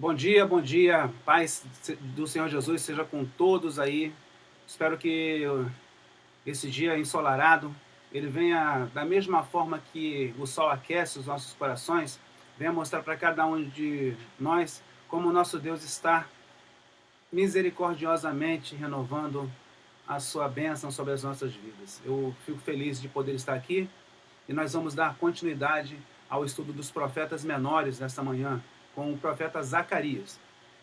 Bom dia, paz do Senhor Jesus seja com todos aí. Espero que esse dia ensolarado, ele venha da mesma forma que o sol aquece os nossos corações, venha mostrar para cada um de nós como o nosso Deus está misericordiosamente renovando a sua bênção sobre as nossas vidas. Eu fico feliz de poder estar aqui e nós vamos dar continuidade ao estudo dos profetas menores nesta manhã, com o profeta Zacarias.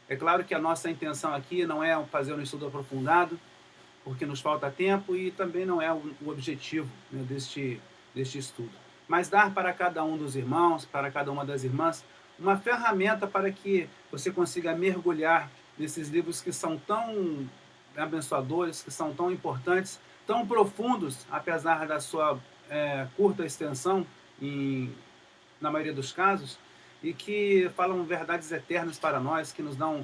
É claro que a nossa intenção aqui não é fazer um estudo aprofundado, porque nos falta tempo e também não é o objetivo, né, deste estudo. Mas dar para cada um dos irmãos, para cada uma das irmãs, uma ferramenta para que você consiga mergulhar nesses livros que são tão abençoadores, que são tão importantes, tão profundos, apesar da sua curta extensão, em, na maioria dos casos, e que falam verdades eternas para nós, que nos dão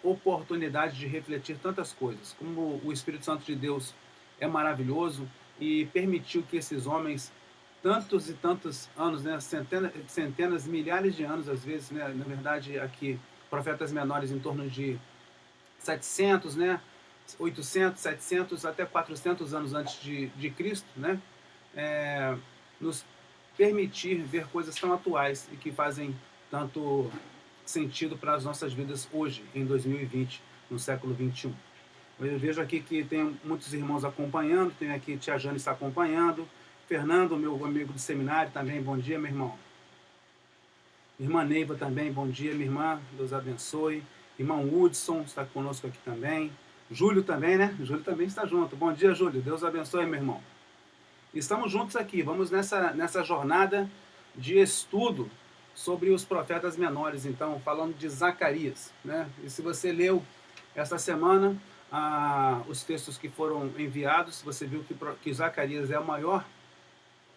oportunidade de refletir tantas coisas. Como o Espírito Santo de Deus é maravilhoso e permitiu que esses homens, tantos e tantos anos, né, centenas, milhares de anos às vezes, né, na verdade aqui, profetas menores em torno de 700, né, 800, 700, até 400 anos antes de Cristo, né, nos permitir ver coisas tão atuais e que fazem tanto sentido para as nossas vidas hoje, em 2020, no século 21. Eu vejo aqui que tem muitos irmãos acompanhando, tem aqui tia Jane está acompanhando, Fernando, meu amigo do seminário, também, bom dia, meu irmão. Irmã Neiva também, bom dia, minha irmã, Deus abençoe. Irmão Hudson está conosco aqui também. Júlio também, né? Júlio também está junto. Bom dia, Júlio, Deus abençoe, meu irmão. Estamos juntos aqui, vamos nessa jornada de estudo sobre os profetas menores, então, falando de Zacarias, né? E se você leu esta semana os textos que foram enviados, você viu que Zacarias é o maior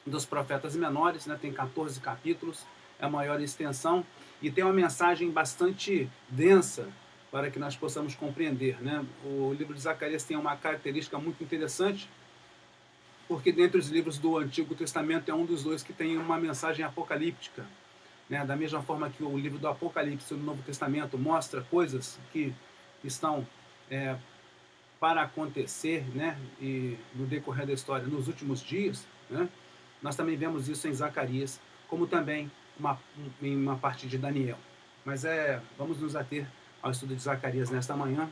dos profetas menores, né? Tem 14 capítulos, é a maior extensão, e tem uma mensagem bastante densa para que nós possamos compreender, né? O livro de Zacarias tem uma característica muito interessante, porque dentre os livros do Antigo Testamento é um dos dois que tem uma mensagem apocalíptica, né? Da mesma forma que o livro do Apocalipse no Novo Testamento mostra coisas que estão para acontecer, né? E no decorrer da história, nos últimos dias, né? Nós também vemos isso em Zacarias, como também em uma parte de Daniel. Mas vamos nos ater ao estudo de Zacarias nesta manhã.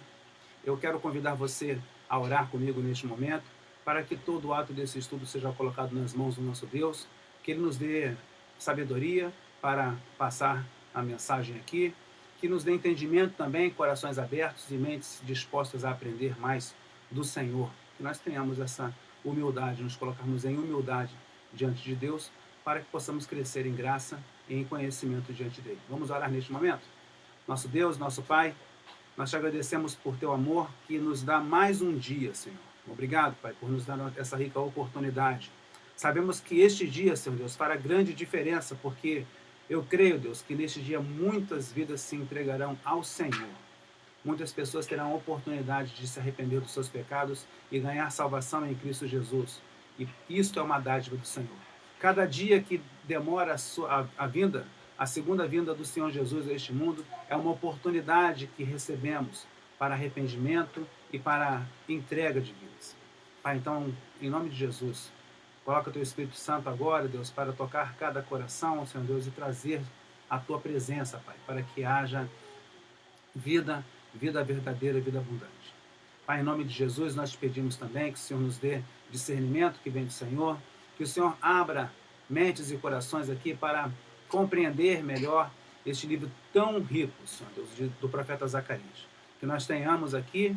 Eu quero convidar você a orar comigo neste momento, para que todo o ato desse estudo seja colocado nas mãos do nosso Deus, que Ele nos dê sabedoria para passar a mensagem aqui, que nos dê entendimento também, corações abertos e mentes dispostas a aprender mais do Senhor. Que nós tenhamos essa humildade, nos colocarmos em humildade diante de Deus, para que possamos crescer em graça e em conhecimento diante dele. Vamos orar neste momento? Nosso Deus, nosso Pai, nós te agradecemos por teu amor que nos dá mais um dia, Senhor. Obrigado, Pai, por nos dar essa rica oportunidade. Sabemos que este dia, Senhor Deus, fará grande diferença, porque eu creio, Deus, que neste dia muitas vidas se entregarão ao Senhor. Muitas pessoas terão a oportunidade de se arrepender dos seus pecados e ganhar salvação em Cristo Jesus. E isto é uma dádiva do Senhor. Cada dia que demora a vinda, a segunda vinda do Senhor Jesus a este mundo, é uma oportunidade que recebemos para arrependimento e para entrega de vidas. Pai, então, em nome de Jesus, coloca o teu Espírito Santo agora, Deus, para tocar cada coração, Senhor Deus, e trazer a tua presença, Pai, para que haja vida verdadeira, vida abundante. Pai, em nome de Jesus, nós te pedimos também que o Senhor nos dê discernimento que vem do Senhor, que o Senhor abra mentes e corações aqui para compreender melhor este livro tão rico, Senhor Deus, do profeta Zacarias. Que nós tenhamos aqui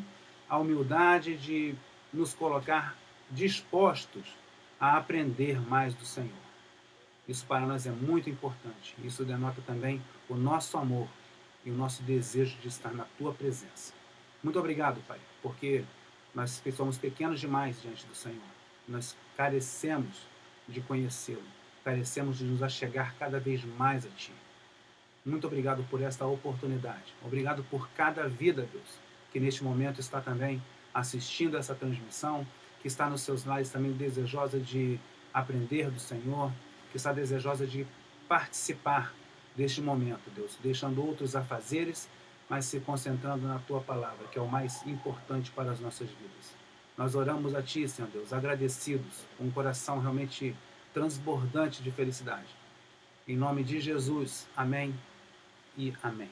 a humildade de nos colocar dispostos a aprender mais do Senhor. Isso para nós é muito importante. Isso denota também o nosso amor e o nosso desejo de estar na tua presença. Muito obrigado, Pai, porque nós somos pequenos demais diante do Senhor. Nós carecemos de conhecê-lo, carecemos de nos achegar cada vez mais a Ti. Muito obrigado por esta oportunidade. Obrigado por cada vida, Deus, que neste momento está também assistindo essa transmissão, que está nos seus lares também desejosa de aprender do Senhor, que está desejosa de participar deste momento, Deus, deixando outros afazeres, mas se concentrando na Tua palavra, que é o mais importante para as nossas vidas. Nós oramos a Ti, Senhor Deus, agradecidos, com um coração realmente transbordante de felicidade. Em nome de Jesus, amém e amém.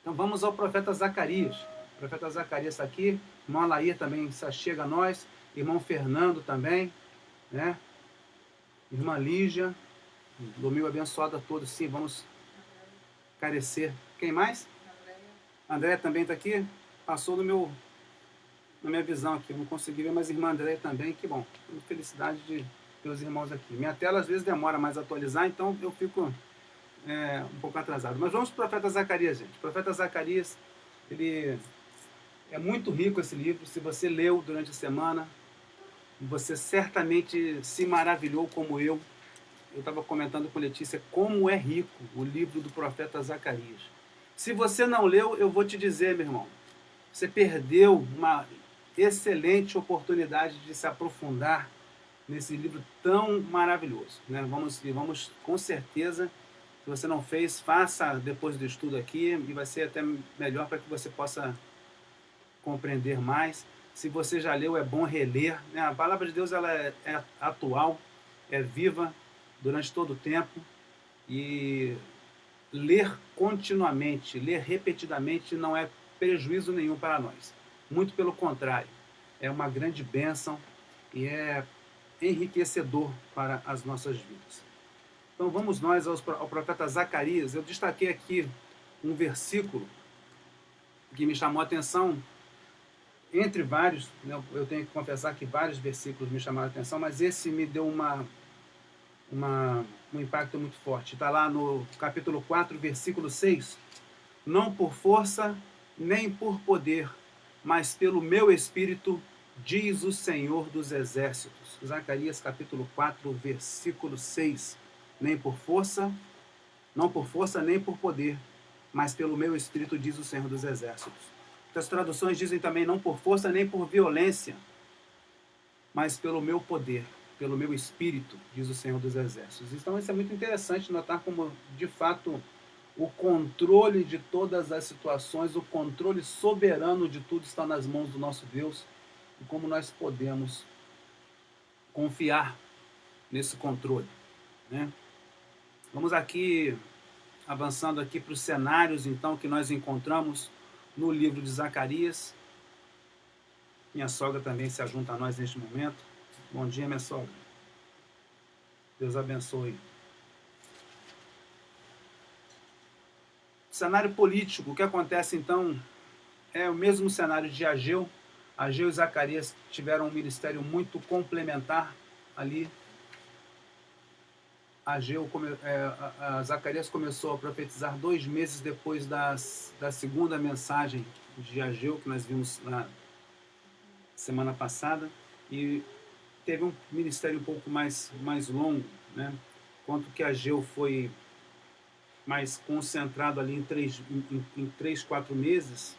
Então vamos ao profeta Zacarias. O profeta Zacarias está aqui, irmão Alair também chega a nós, irmão Fernando também, né? Irmã Lígia, domingo abençoado a todos, sim, vamos carecer. Quem mais? André também está aqui, passou na minha visão aqui, não consegui ver, mas irmã André também, que bom, felicidade de ter os irmãos aqui. Minha tela às vezes demora mais a atualizar, então eu fico um pouco atrasado. Mas vamos para o profeta Zacarias, gente. O profeta Zacarias, ele é muito rico esse livro, se você leu durante a semana, você certamente se maravilhou como eu. Eu estava comentando com Letícia como é rico o livro do profeta Zacarias. Se você não leu, eu vou te dizer, meu irmão, você perdeu uma excelente oportunidade de se aprofundar nesse livro tão maravilhoso, né? Vamos com certeza, se você não fez, faça depois do estudo aqui, e vai ser até melhor para que você possa compreender mais. Se você já leu, é bom reler, né? A palavra de Deus ela é atual, é viva durante todo o tempo, e ler continuamente, ler repetidamente não é prejuízo nenhum para nós. Muito pelo contrário, é uma grande bênção e é enriquecedor para as nossas vidas. Então vamos nós ao profeta Zacarias. Eu destaquei aqui um versículo que me chamou a atenção, entre vários, né, eu tenho que confessar que vários versículos me chamaram a atenção, mas esse me deu um impacto muito forte. Está lá no capítulo 4, versículo 6. Não por força, nem por poder, mas pelo meu Espírito, diz o Senhor dos Exércitos. Zacarias capítulo 4, versículo 6. Nem por força, não por força, nem por poder, mas pelo meu Espírito, diz o Senhor dos Exércitos. As traduções dizem também não por força, nem por violência, mas pelo meu poder, pelo meu Espírito, diz o Senhor dos Exércitos. Então isso é muito interessante notar como, de fato, o controle de todas as situações, o controle soberano de tudo está nas mãos do nosso Deus, e como nós podemos confiar nesse controle, né? Vamos aqui, avançando aqui para os cenários, então, que nós encontramos no livro de Zacarias. Minha sogra também se ajunta a nós neste momento. Bom dia, minha sogra. Deus abençoe. Cenário político, o que acontece então é o mesmo cenário de Ageu. Ageu e Zacarias tiveram um ministério muito complementar ali. Zacarias começou a profetizar 2 meses depois da segunda mensagem de Ageu, que nós vimos na semana passada, e teve um ministério um pouco mais longo, né? Enquanto que Ageu foi mais concentrado ali em 3, 4 meses,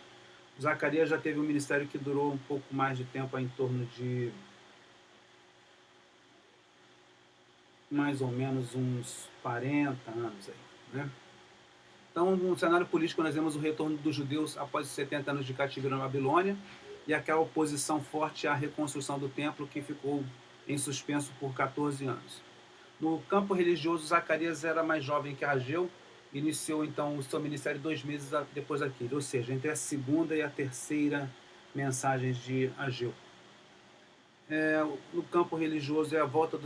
Zacarias já teve um ministério que durou um pouco mais de tempo, em torno de mais ou menos uns 40 anos aí, né? Então, no cenário político, nós vemos o retorno dos judeus após os 70 anos de cativeiro na Babilônia e aquela oposição forte à reconstrução do templo que ficou em suspenso por 14 anos. No campo religioso, Zacarias era mais jovem que Ageu, iniciou então o seu ministério 2 meses depois daquele, ou seja, entre a segunda e a terceira mensagens de Ageu. No campo religioso é a volta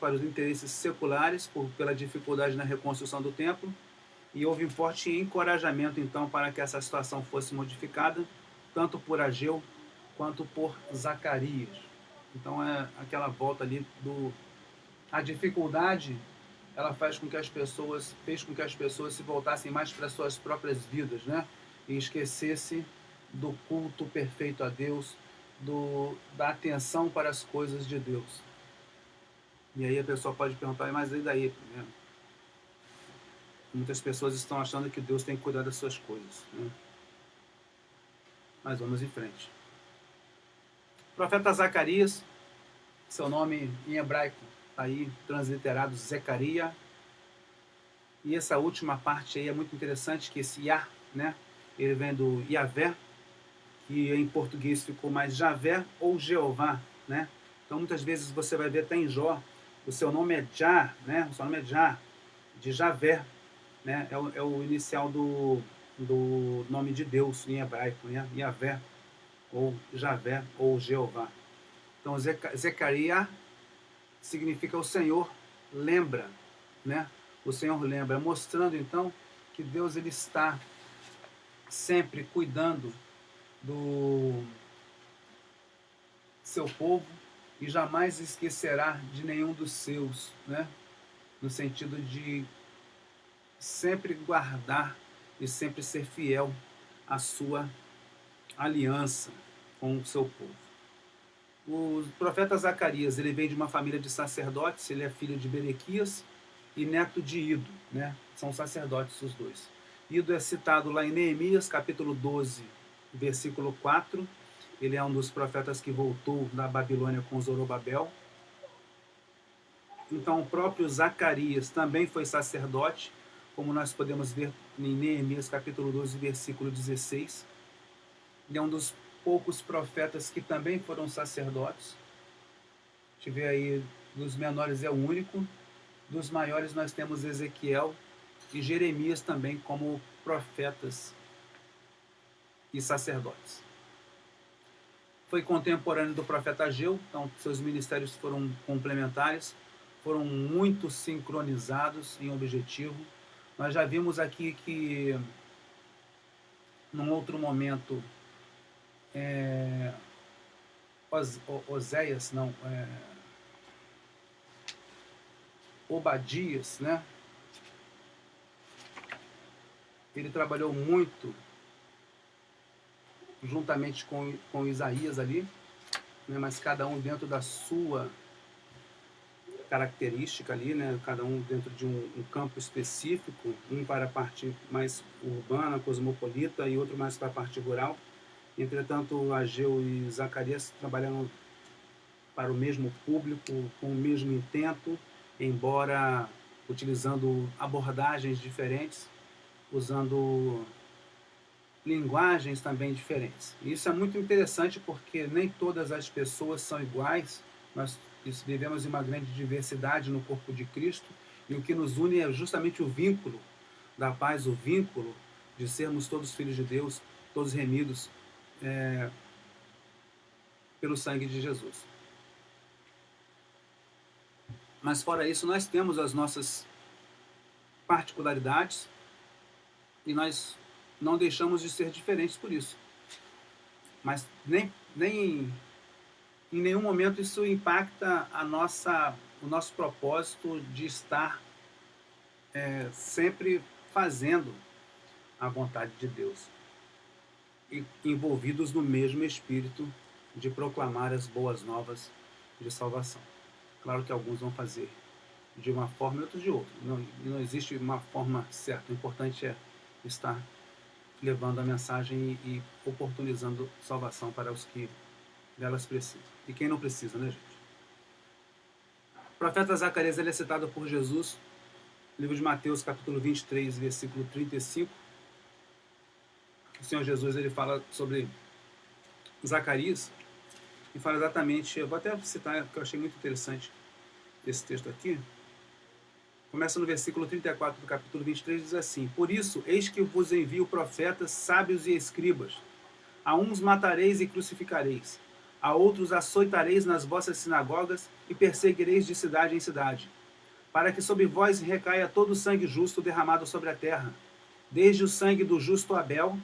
para os interesses seculares pela dificuldade na reconstrução do templo, e houve um forte encorajamento então para que essa situação fosse modificada, tanto por Ageu quanto por Zacarias. Então é aquela volta ali a dificuldade, ela fez com que as pessoas se voltassem mais para suas próprias vidas, né? E esquecesse do culto perfeito a Deus, da atenção para as coisas de Deus. E aí a pessoa pode perguntar, mas e daí? Né? Muitas pessoas estão achando que Deus tem que cuidar das suas coisas, né? Mas vamos em frente. O profeta Zacarias, seu nome em hebraico está aí transliterado Zecaria. E essa última parte aí é muito interessante, que esse Yah, né, ele vem do Yavé, que em português ficou mais Javé ou Jeová, né? Então muitas vezes você vai ver até em Jó, o seu nome é Já, né? O seu nome é Já, de Javé, né? É o inicial do nome de Deus em hebraico, né? Yavé, ou Javé, ou Jeová. Então Zecaria significa o Senhor lembra, né? O Senhor lembra, mostrando então que Deus ele está sempre cuidando do seu povo e jamais esquecerá de nenhum dos seus, né? No sentido de sempre guardar e sempre ser fiel à sua aliança com o seu povo. O profeta Zacarias, ele vem de uma família de sacerdotes, ele é filho de Berequias e neto de Ido, né? São sacerdotes os dois. Ido é citado lá em Neemias, capítulo 12, versículo 4. Ele é um dos profetas que voltou da Babilônia com Zorobabel. Então, o próprio Zacarias também foi sacerdote, como nós podemos ver em Neemias, capítulo 12, versículo 16. Ele é um dos poucos profetas que também foram sacerdotes. Tive aí, dos menores é o único. Dos maiores nós temos Ezequiel e Jeremias também como profetas e sacerdotes. Foi contemporâneo do profeta Ageu, então seus ministérios foram complementares, foram muito sincronizados em objetivo. Nós já vimos aqui que, num outro momento, Oséias, não, Obadias, né? Ele trabalhou muito juntamente com Isaías ali, né? Mas cada um dentro da sua característica ali, né? Cada um dentro de um campo específico, um para a parte mais urbana, cosmopolita, e outro mais para a parte rural. Entretanto, Ageu e Zacarias trabalharam para o mesmo público, com o mesmo intento, embora utilizando abordagens diferentes, usando linguagens também diferentes. E isso é muito interessante porque nem todas as pessoas são iguais, nós vivemos em uma grande diversidade no corpo de Cristo, e o que nos une é justamente o vínculo da paz, o vínculo de sermos todos filhos de Deus, todos remidos pelo sangue de Jesus. Mas fora isso, nós temos as nossas particularidades e nós não deixamos de ser diferentes por isso. Mas nem em nenhum momento isso impacta o nosso propósito de estar sempre fazendo a vontade de Deus, e envolvidos no mesmo espírito de proclamar as boas novas de salvação. Claro que alguns vão fazer de uma forma e outros de outra. Não existe uma forma certa. O importante é estar levando a mensagem e oportunizando salvação para os que delas precisam. E quem não precisa, né, gente? O profeta Zacarias ele é citado por Jesus, no livro de Mateus, capítulo 23, versículo 35. O Senhor Jesus ele fala sobre Zacarias e fala exatamente, eu vou até citar, que eu achei muito interessante esse texto aqui. Começa no versículo 34 do capítulo 23, diz assim: Por isso, eis que vos envio profetas, sábios e escribas. A uns matareis e crucificareis, a outros açoitareis nas vossas sinagogas e perseguireis de cidade em cidade, para que sobre vós recaia todo o sangue justo derramado sobre a terra, desde o sangue do justo Abel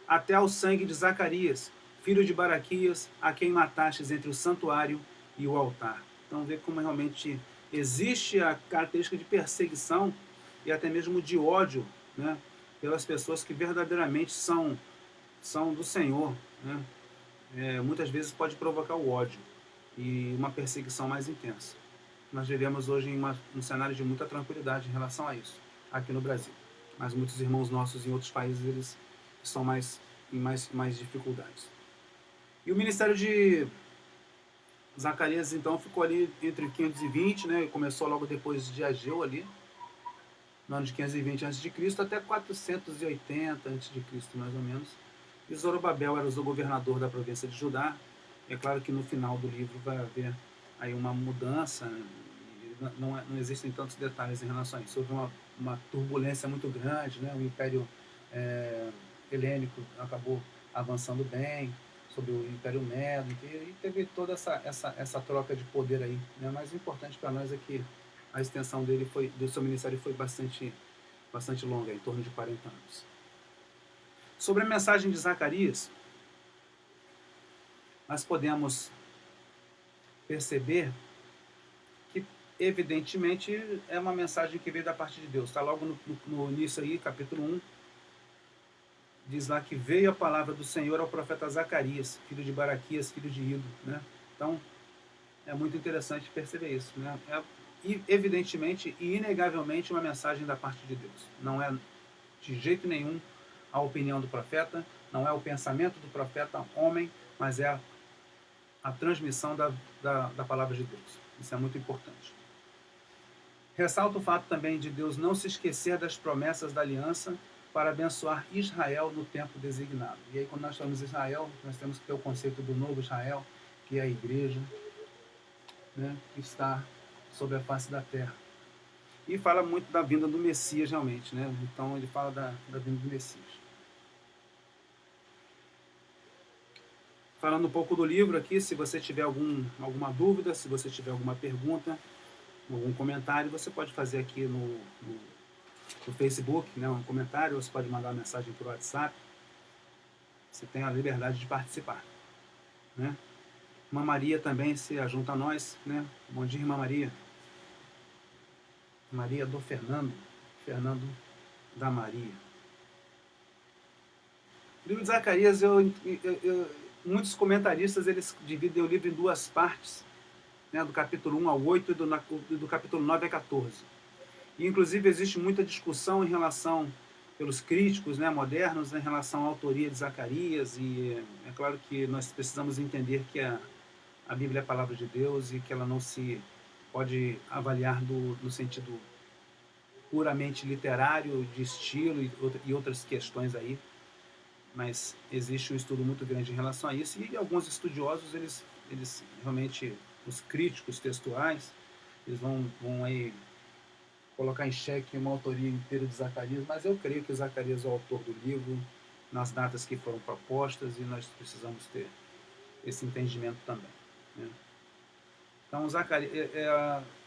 até ao sangue de Zacarias, filho de Baraquias, a quem matastes entre o santuário e o altar. Então vê como realmente existe a característica de perseguição e até mesmo de ódio, né, pelas pessoas que verdadeiramente são do Senhor, né? Muitas vezes pode provocar o ódio e uma perseguição mais intensa. Nós vivemos hoje em um cenário de muita tranquilidade em relação a isso, aqui no Brasil. Mas muitos irmãos nossos em outros países, eles estão em mais dificuldades. E o ministério de Zacarias, então, ficou ali entre 520, né? Começou logo depois de Ageu ali. no ano de 520 a.C. até 480 a.C., mais ou menos. E Zorobabel era o governador da província de Judá. É claro que no final do livro vai haver aí uma mudança, né? Não existem tantos detalhes em relação a isso. Houve uma turbulência muito grande, né? O Império Helênico acabou avançando bem sobre o Império Medo, e teve toda essa troca de poder aí, né? Mas o importante para nós é que a extensão do seu ministério foi bastante longa, em torno de 40 anos. Sobre a mensagem de Zacarias, nós podemos perceber que, evidentemente, é uma mensagem que veio da parte de Deus. Está logo no início aí, capítulo 1, diz lá que veio a palavra do Senhor ao profeta Zacarias, filho de Baraquias, filho de Ido, né? Então, é muito interessante perceber isso, né? É, evidentemente e inegavelmente uma mensagem da parte de Deus. Não é de jeito nenhum a opinião do profeta, não é o pensamento do profeta homem, mas é a transmissão da palavra de Deus. Isso é muito importante. Ressalta o fato também de Deus não se esquecer das promessas da aliança para abençoar Israel no tempo designado. E aí, quando nós falamos Israel, nós temos que ter o conceito do novo Israel, que é a igreja, né, que está sobre a face da terra. E fala muito da vinda do Messias, realmente, né? Então, ele fala da vinda do Messias. Falando um pouco do livro aqui, se você tiver alguma dúvida, se você tiver alguma pergunta, algum comentário, você pode fazer aqui no Facebook, né, um comentário, ou você pode mandar uma mensagem por WhatsApp. Você tem a liberdade de participar, né? Irmã Maria também se junta a nós, né? Bom dia, Irmã Maria. Maria do Fernando da Maria. O livro de Zacarias, muitos comentaristas eles dividem o livro em duas partes, né, do capítulo 1 ao 8 e do capítulo 9 a 14. E, inclusive, existe muita discussão em relação, pelos críticos, né, modernos, em relação à autoria de Zacarias, e é claro que nós precisamos entender que a Bíblia é a palavra de Deus e que ela não se pode avaliar no sentido puramente literário, de estilo e outras questões aí, mas existe um estudo muito grande em relação a isso, e alguns estudiosos, eles realmente, os críticos textuais, eles vão aí colocar em xeque uma autoria inteira de Zacarias, mas eu creio que Zacarias é o autor do livro, nas datas que foram propostas, e nós precisamos ter esse entendimento também, né? Então, Zacarias,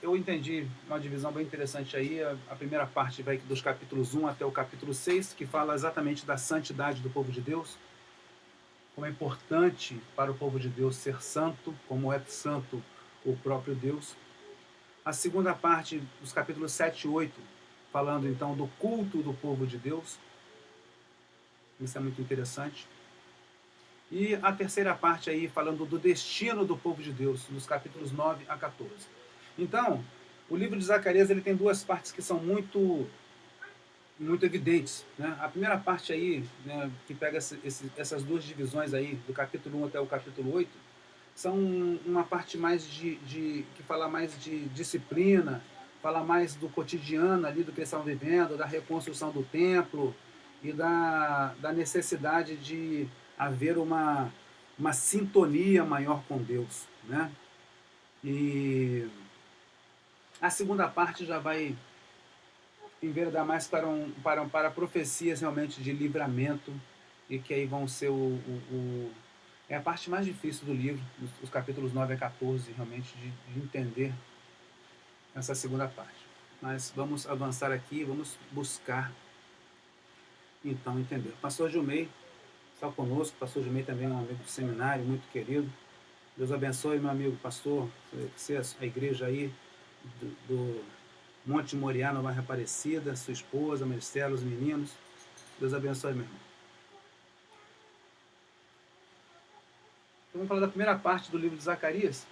eu entendi uma divisão bem interessante aí. A primeira parte vai dos capítulos 1 até o capítulo 6, que fala exatamente da santidade do povo de Deus, como é importante para o povo de Deus ser santo, como é santo o próprio Deus. A segunda parte, dos capítulos 7 e 8, falando então do culto do povo de Deus. Isso é muito interessante. E a terceira parte aí, falando do destino do povo de Deus, nos capítulos 9 a 14. Então, o livro de Zacarias ele tem duas partes que são muito evidentes, né? A primeira parte aí, né, que pega essas duas divisões aí, do capítulo 1 até o capítulo 8, são uma parte mais que fala mais de disciplina, fala mais do cotidiano ali, do que eles estão vivendo, da reconstrução do templo e da necessidade de haver uma sintonia maior com Deus, né? E a segunda parte já vai enveredar mais para profecias realmente de livramento, e que aí vão ser é a parte mais difícil do livro, os capítulos 9 a 14, realmente, de entender essa segunda parte. Mas vamos avançar aqui, vamos buscar, então, entender. O pastor Gilmei está conosco, o pastor Gilmei também é um amigo do seminário, muito querido. Deus abençoe, meu amigo pastor, você, a igreja aí do Monte Moriá, Nova Aparecida, sua esposa, Marcelo, os meninos. Deus abençoe, meu irmão. Então, vamos falar da primeira parte do livro de Zacarias,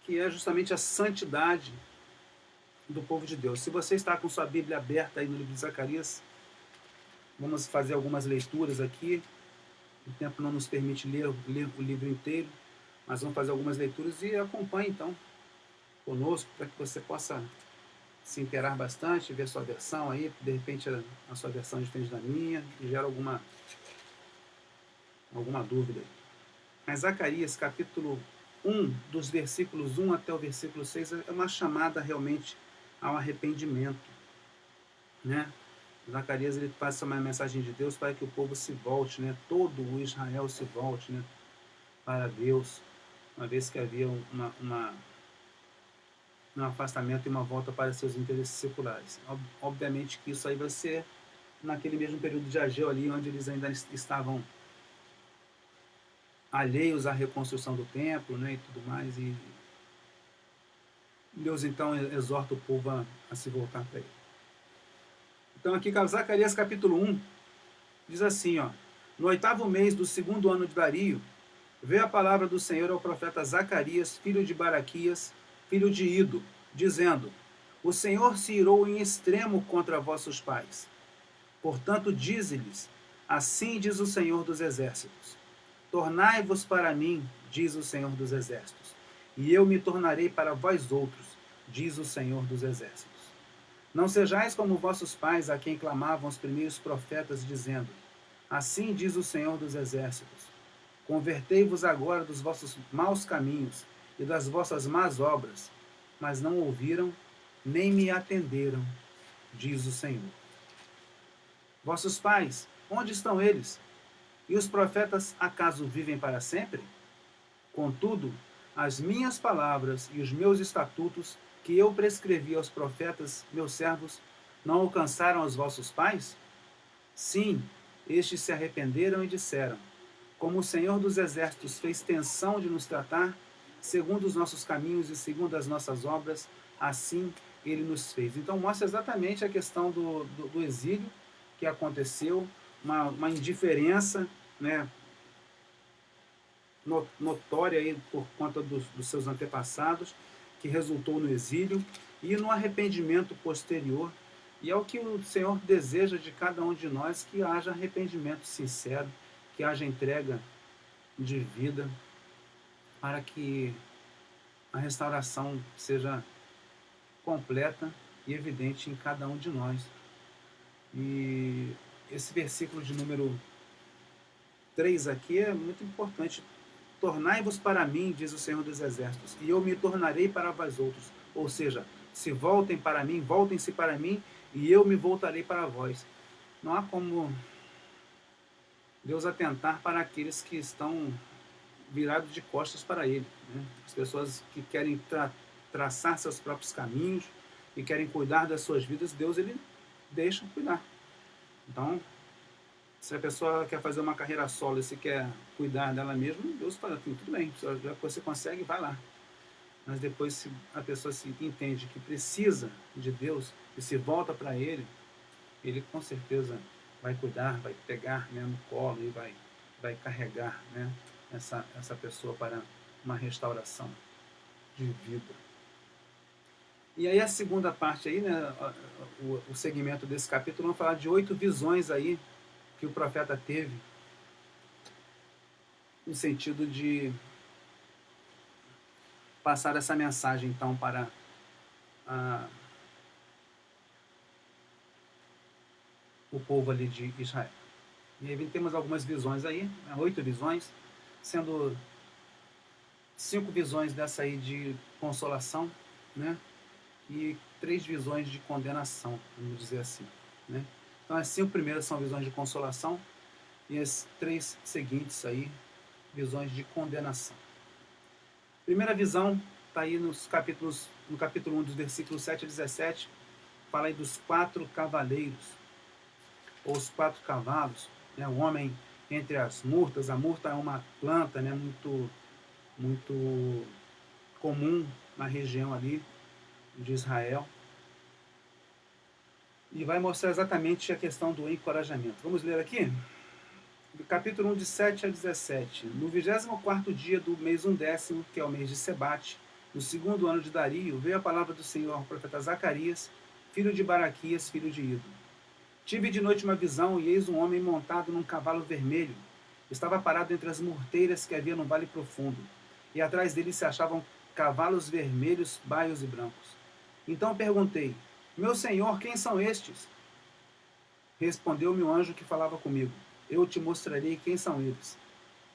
que é justamente a santidade do povo de Deus. Se você está com sua Bíblia aberta aí no livro de Zacarias, vamos fazer algumas leituras aqui. O tempo não nos permite ler o livro inteiro, mas vamos fazer algumas leituras e acompanhe, então, conosco, para que você possa se inteirar bastante, ver sua versão aí, de repente a sua versão é diferente da minha, e gera alguma dúvida. Mas Zacarias, capítulo 1, dos versículos 1 até o versículo 6, é uma chamada realmente ao arrependimento, né? Zacarias, ele passa uma mensagem de Deus para que o povo se volte, né? Todo o Israel se volte, né? Para Deus, uma vez que havia um afastamento e uma volta para seus interesses seculares. Obviamente que isso aí vai ser naquele mesmo período de Ageu ali, onde eles ainda estavam alheios à reconstrução do templo, né, e tudo mais, e Deus então exorta o povo a se voltar para ele. Então aqui Zacarias capítulo 1 diz assim, ó: no 8º mês do 2º ano de Dario, veio a palavra do Senhor ao profeta Zacarias, filho de Baraquias, filho de Ido, dizendo: o Senhor se irou em extremo contra vossos pais. Portanto, dize-lhes: assim diz o Senhor dos Exércitos: tornai-vos para mim, diz o Senhor dos Exércitos, e eu me tornarei para vós outros, diz o Senhor dos Exércitos. Não sejais como vossos pais, a quem clamavam os primeiros profetas, dizendo: assim diz o Senhor dos Exércitos: convertei-vos agora dos vossos maus caminhos e das vossas más obras, mas não ouviram, nem me atenderam, diz o Senhor. Vossos pais, onde estão eles? E os profetas acaso vivem para sempre? Contudo, as minhas palavras e os meus estatutos, que eu prescrevi aos profetas, meus servos, não alcançaram os vossos pais? Sim, estes se arrependeram e disseram: como o Senhor dos Exércitos fez tensão de nos tratar, segundo os nossos caminhos e segundo as nossas obras, assim ele nos fez. Então mostra exatamente a questão do exílio que aconteceu, uma indiferença, né, notória aí por conta dos seus antepassados, que resultou no exílio e no arrependimento posterior. E é o que o Senhor deseja de cada um de nós, que haja arrependimento sincero, que haja entrega de vida, para que a restauração seja completa e evidente em cada um de nós. E esse versículo de número 3 aqui é muito importante. Tornai-vos para mim, diz o Senhor dos Exércitos, e eu me tornarei para vós outros. Ou seja, se voltem para mim, voltem-se para mim, e eu me voltarei para vós. Não há como Deus atentar para aqueles que estão virados de costas para Ele, né? As pessoas que querem traçar seus próprios caminhos e querem cuidar das suas vidas, Deus ele deixa cuidar. Então, se a pessoa quer fazer uma carreira solo e se quer cuidar dela mesma, Deus fala: tudo bem, já que você consegue, vai lá. Mas depois, se a pessoa se entende que precisa de Deus e se volta para Ele, Ele com certeza vai cuidar, vai pegar, né, no colo e vai carregar, né, essa pessoa para uma restauração de vida. E aí a segunda parte aí, né, o segmento desse capítulo, vamos falar de 8 visões aí que o profeta teve, no sentido de passar essa mensagem então para o povo ali de Israel. E aí temos algumas visões aí, né, 8 visões, sendo 5 visões dessa aí de consolação, né, e 3 visões de condenação, vamos dizer assim, né. Então as 5 primeiras são visões de consolação e as 3 seguintes aí, visões de condenação. Primeira visão está aí no capítulo 1, dos versículos 7 a 17, fala aí dos 4 cavaleiros, ou os 4 cavalos, né, o homem entre as murtas. A murta é uma planta, né, muito comum na região ali de Israel. E vai mostrar exatamente a questão do encorajamento. Vamos ler aqui? Do capítulo 1, de 7 a 17. No 24º dia do mês 1º, que é o mês de Sebate, no 2º ano de Dario, veio a palavra do Senhor ao profeta Zacarias, filho de Baraquias, filho de Ido. Tive de noite uma visão, e eis um homem montado num cavalo vermelho. Estava parado entre as murteiras que havia no vale profundo, e atrás dele se achavam cavalos vermelhos, baios e brancos. Então perguntei: meu senhor, quem são estes? Respondeu-me o anjo que falava comigo: eu te mostrarei quem são eles.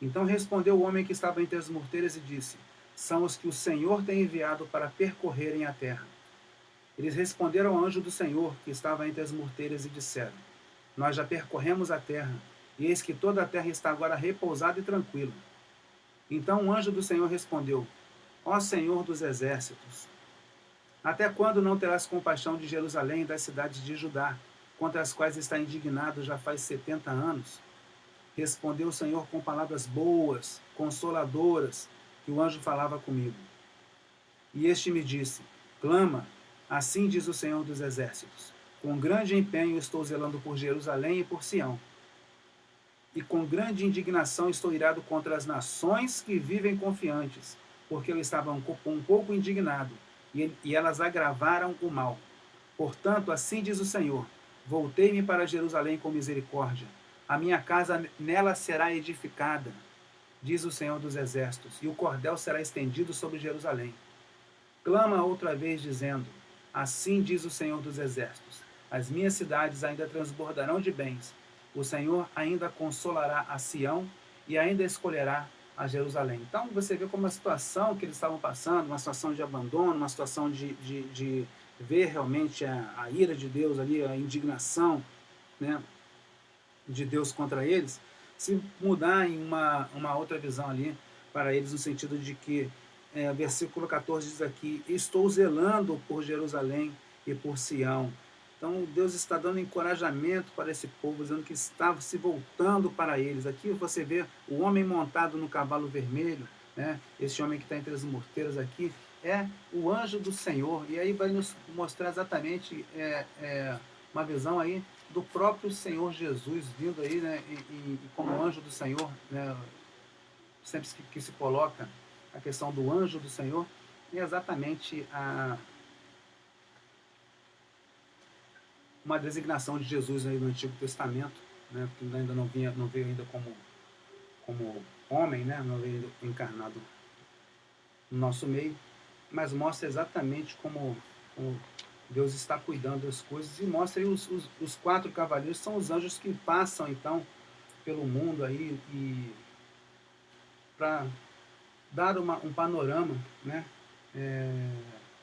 Então respondeu o homem que estava entre as morteiras e disse: são os que o Senhor tem enviado para percorrerem a terra. Eles responderam ao anjo do Senhor que estava entre as morteiras e disseram: nós já percorremos a terra, e eis que toda a terra está agora repousada e tranquila. Então o anjo do Senhor respondeu: ó Senhor dos exércitos, até quando não terás compaixão de Jerusalém e das cidades de Judá, contra as quais está indignado já faz 70 anos? Respondeu o Senhor com palavras boas, consoladoras, que o anjo falava comigo. E este me disse: clama, assim diz o Senhor dos exércitos. Com grande empenho estou zelando por Jerusalém e por Sião. E com grande indignação estou irado contra as nações que vivem confiantes, porque eu estava um pouco indignado, e elas agravaram o mal. Portanto, assim diz o Senhor: voltei-me para Jerusalém com misericórdia. A minha casa nela será edificada, diz o Senhor dos exércitos, e o cordel será estendido sobre Jerusalém. Clama outra vez, dizendo: assim diz o Senhor dos exércitos: as minhas cidades ainda transbordarão de bens. O Senhor ainda consolará a Sião e ainda escolherá a Jerusalém. Então você vê como a situação que eles estavam passando, uma situação de abandono, uma situação de ver realmente a ira de Deus ali, a indignação, né, de Deus contra eles, se mudar em uma outra visão ali para eles, no sentido de que, versículo 14 diz aqui: estou zelando por Jerusalém e por Sião. Então Deus está dando encorajamento para esse povo, dizendo que estava se voltando para eles. Aqui você vê o homem montado no cavalo vermelho, né? Esse homem que está entre as morteiras aqui é o anjo do Senhor, e aí vai nos mostrar exatamente uma visão aí do próprio Senhor Jesus vindo aí, né, e como anjo do Senhor, né, sempre que se coloca a questão do anjo do Senhor, é exatamente uma designação de Jesus aí no Antigo Testamento, né, porque ainda não veio ainda como homem, né, não veio encarnado no nosso meio, mas mostra exatamente como Deus está cuidando das coisas, e mostra aí os 4 cavaleiros, são os anjos que passam então pelo mundo aí, e para dar um panorama, né,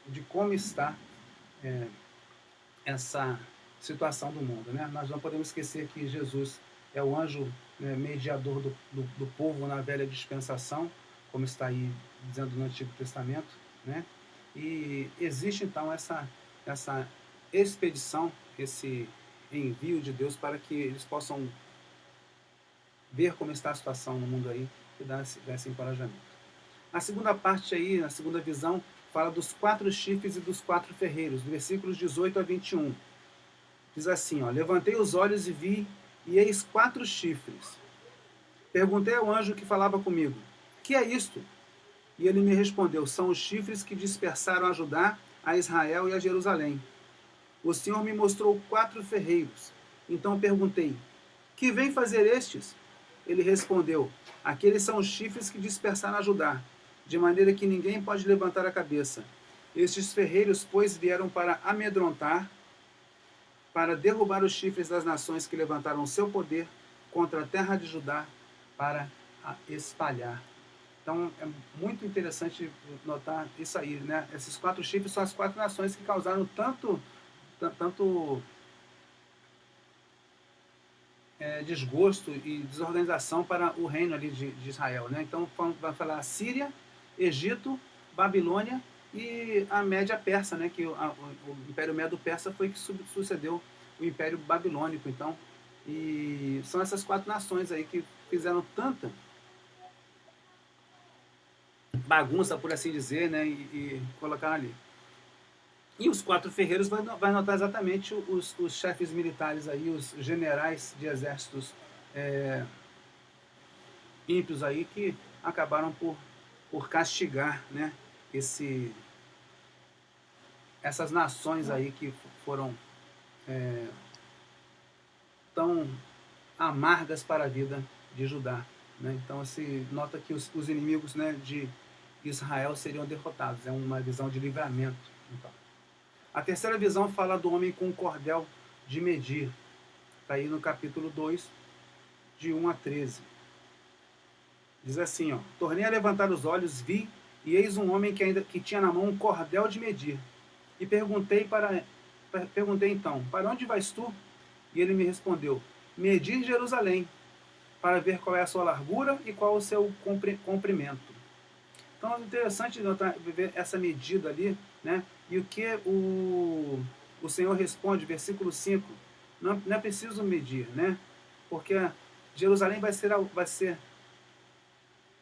de como está essa situação do mundo, né? Nós não podemos esquecer que Jesus é o anjo, né, mediador do povo na velha dispensação, como está aí dizendo no Antigo Testamento, né? E existe então essa expedição, esse envio de Deus para que eles possam ver como está a situação no mundo aí e dar esse encorajamento. A segunda parte aí, a segunda visão, fala dos 4 chifres e dos 4 ferreiros, versículos 18 a 21. Diz assim, ó: levantei os olhos e vi, e eis 4 chifres. Perguntei ao anjo que falava comigo: que é isto? E ele me respondeu: são os chifres que dispersaram a Judá, a Israel e a Jerusalém. O Senhor me mostrou 4 ferreiros. Então perguntei: que vem fazer estes? Ele respondeu: aqueles são os chifres que dispersaram a Judá, de maneira que ninguém pode levantar a cabeça. Estes ferreiros, pois, vieram para amedrontar, para derrubar os chifres das nações que levantaram seu poder contra a terra de Judá, para a espalhar. Então é muito interessante notar isso aí, né? Esses 4 chifres são as 4 nações que causaram tanto desgosto e desorganização para o reino ali de Israel, né? Então vai falar Síria, Egito, Babilônia e a Média Persa, né? Que o Império Medo-Persa foi que sucedeu o Império Babilônico, então. E são essas 4 nações aí que fizeram tanta bagunça, por assim dizer, né? E colocaram ali. E os 4 ferreiros vai notar exatamente os chefes militares aí, os generais de exércitos ímpios aí, que acabaram por castigar, né, essas nações aí que foram tão amargas para a vida de Judá, né? Então se nota que os inimigos, né, Israel seriam derrotados. É uma visão de livramento. Então. A terceira visão fala do homem com um cordel de medir. Está aí no capítulo 2, de 1 a 13. Diz assim, ó: tornei a levantar os olhos, vi, e eis um homem que tinha na mão um cordel de medir. E perguntei então, para onde vais tu? E ele me respondeu, medir Jerusalém, para ver qual é a sua largura e qual o seu comprimento. Então é interessante ver essa medida ali, né? E o que o Senhor responde, versículo 5, não é preciso medir, né? Porque Jerusalém vai ser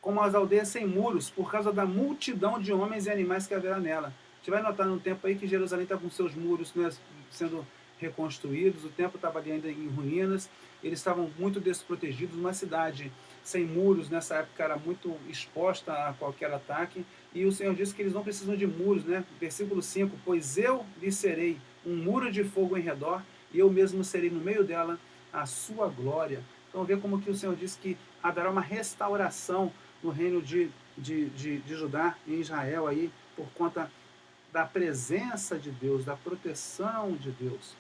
como as aldeias sem muros, por causa da multidão de homens e animais que haverá nela. A gente vai notar no tempo aí que Jerusalém está com seus muros, né, sendo reconstruídos, o templo estava ali ainda em ruínas, eles estavam muito desprotegidos, uma cidade sem muros nessa época era muito exposta a qualquer ataque, e o Senhor disse que eles não precisam de muros, né? Versículo 5, pois eu lhe serei um muro de fogo em redor, e eu mesmo serei no meio dela a sua glória. Então vê como que o Senhor disse que haverá uma restauração no reino de Judá e Israel aí, por conta da presença de Deus, da proteção de Deus.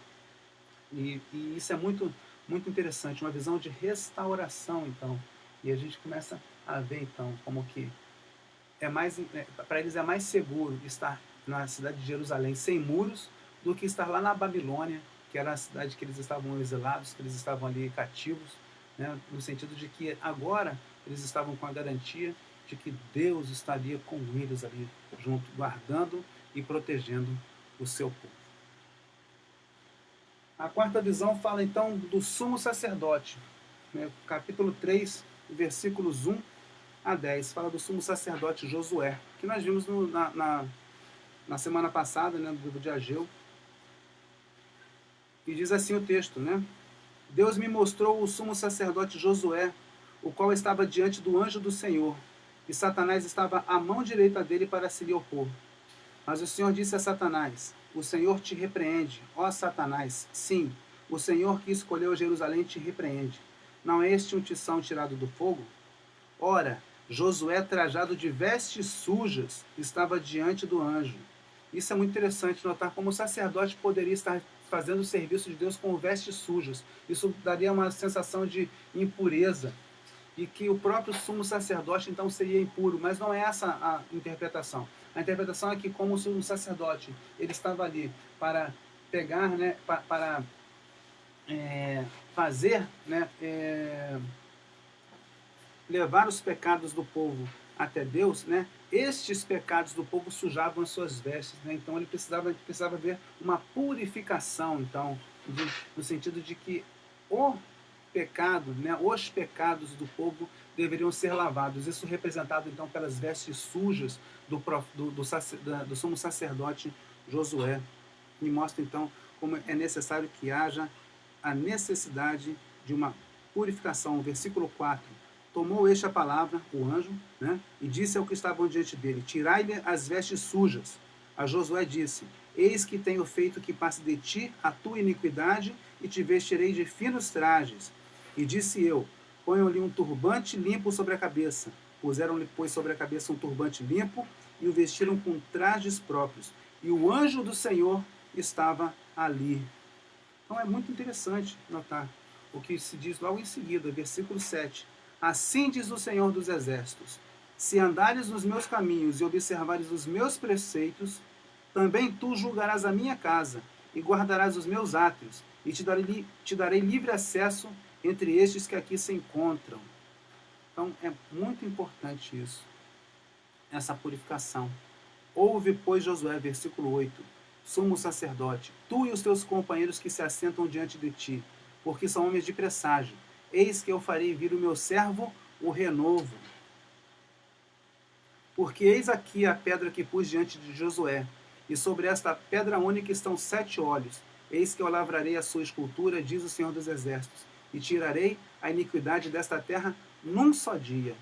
E isso é muito, muito interessante, uma visão de restauração, então. E a gente começa a ver, então, como que para eles é mais seguro estar na cidade de Jerusalém sem muros do que estar lá na Babilônia, que era a cidade que eles estavam exilados, que eles estavam ali cativos, né, no sentido de que agora eles estavam com a garantia de que Deus estaria com eles ali junto, guardando e protegendo o seu povo. A quarta visão fala então do sumo sacerdote, né, capítulo 3, versículos 1 a 10, fala do sumo sacerdote Josué, que nós vimos na semana passada, né, no livro de Ageu. E diz assim o texto, né? Deus me mostrou o sumo sacerdote Josué, o qual estava diante do anjo do Senhor, e Satanás estava à mão direita dele para se lhe opor. Mas o Senhor disse a Satanás, o Senhor te repreende, ó Satanás, sim, o Senhor que escolheu Jerusalém te repreende. Não é este um tição tirado do fogo? Ora, Josué, trajado de vestes sujas, estava diante do anjo. Isso é muito interessante, notar como o sacerdote poderia estar fazendo o serviço de Deus com vestes sujas. Isso daria uma sensação de impureza. E que o próprio sumo sacerdote, então, seria impuro. Mas não é essa a interpretação. A interpretação é que, como o sumo sacerdote, ele estava ali para pegar, né, para fazer, né, levar os pecados do povo até Deus, né? Estes pecados do povo sujavam as suas vestes, né? Então ele precisava ver uma purificação, então, no sentido de que o pecado, né, os pecados do povo deveriam ser lavados. Isso representado então pelas vestes sujas do sumo sacerdote Josué. E mostra então como é necessário que haja a necessidade de uma purificação. Versículo 4. Tomou este a palavra, o anjo, né, e disse ao que estavam diante dele, tirai-lhe as vestes sujas. A Josué disse, eis que tenho feito que passe de ti a tua iniquidade e te vestirei de finos trajes. E disse eu, ponham-lhe um turbante limpo sobre a cabeça. Puseram-lhe, pois, sobre a cabeça um turbante limpo e o vestiram com trajes próprios. E o anjo do Senhor estava ali. Então é muito interessante notar o que se diz logo em seguida, versículo 7. Assim diz o Senhor dos Exércitos, se andares nos meus caminhos e observares os meus preceitos, também tu julgarás a minha casa e guardarás os meus átrios e te darei livre acesso entre estes que aqui se encontram. Então é muito importante isso, essa purificação. Ouve, pois, Josué, versículo 8, sumo sacerdote, tu e os teus companheiros que se assentam diante de ti, porque são homens de presságio. Eis que eu farei vir o meu servo, o renovo. Porque eis aqui a pedra que pus diante de Josué, e sobre esta pedra única estão 7 olhos. Eis que eu lavrarei a sua escultura, diz o Senhor dos Exércitos, e tirarei a iniquidade desta terra num só dia.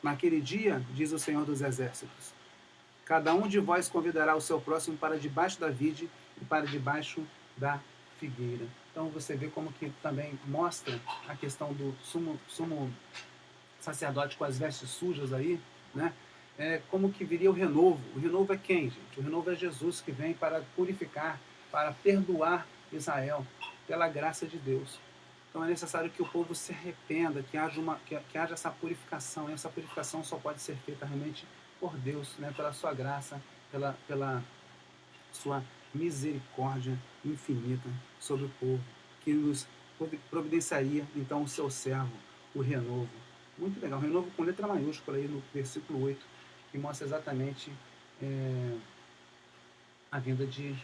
Naquele dia, diz o Senhor dos Exércitos, cada um de vós convidará o seu próximo para debaixo da vide e para debaixo da figueira. Então você vê como que também mostra a questão do sumo sacerdote com as vestes sujas aí, né? como que viria o renovo. O renovo é quem, gente? O renovo é Jesus, que vem para purificar, para perdoar Israel, pela graça de Deus. Então é necessário que o povo se arrependa, que haja essa purificação. E essa purificação só pode ser feita realmente por Deus, né? Pela sua graça, pela sua misericórdia infinita sobre o povo, que nos providenciaria então o seu servo, o renovo. Muito legal, renovo com letra maiúscula aí no versículo 8, que mostra exatamente a vinda de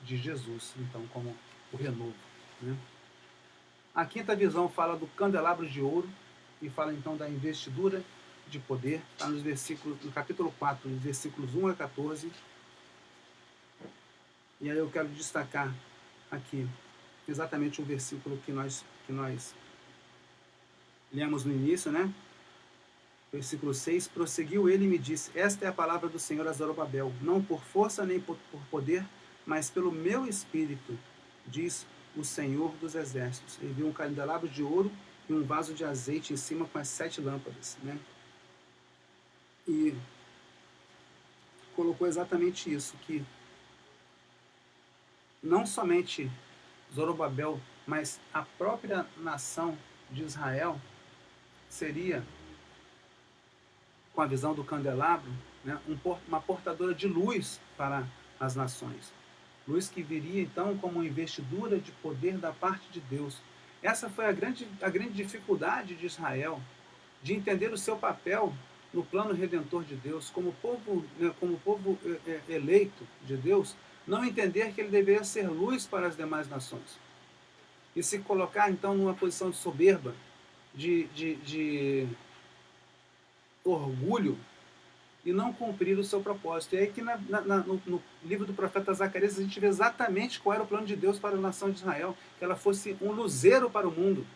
Jesus, então, como o renovo. Né? A quinta visão fala do candelabro de ouro e fala então da investidura de poder, está no capítulo 4, versículos 1 a 14. E aí eu quero destacar aqui exatamente o versículo que nós lemos no início, né? Versículo 6, prosseguiu ele e me disse, esta é a palavra do Senhor a Zorobabel, não por força nem por poder, mas pelo meu espírito, diz o Senhor dos exércitos. Ele viu um candelabro de ouro e um vaso de azeite em cima com as 7 lâmpadas, né? E colocou exatamente isso, que não somente Zorobabel, mas a própria nação de Israel seria, com a visão do candelabro, né, uma portadora de luz para as nações. Luz que viria, então, como investidura de poder da parte de Deus. Essa foi a grande dificuldade de Israel, de entender o seu papel no plano redentor de Deus, como povo, né, como povo eleito de Deus, não entender que ele deveria ser luz para as demais nações. E se colocar, então, numa posição de soberba, de orgulho, e não cumprir o seu propósito. E aí que no livro do profeta Zacarias a gente vê exatamente qual era o plano de Deus para a nação de Israel, que ela fosse um luzeiro para o mundo.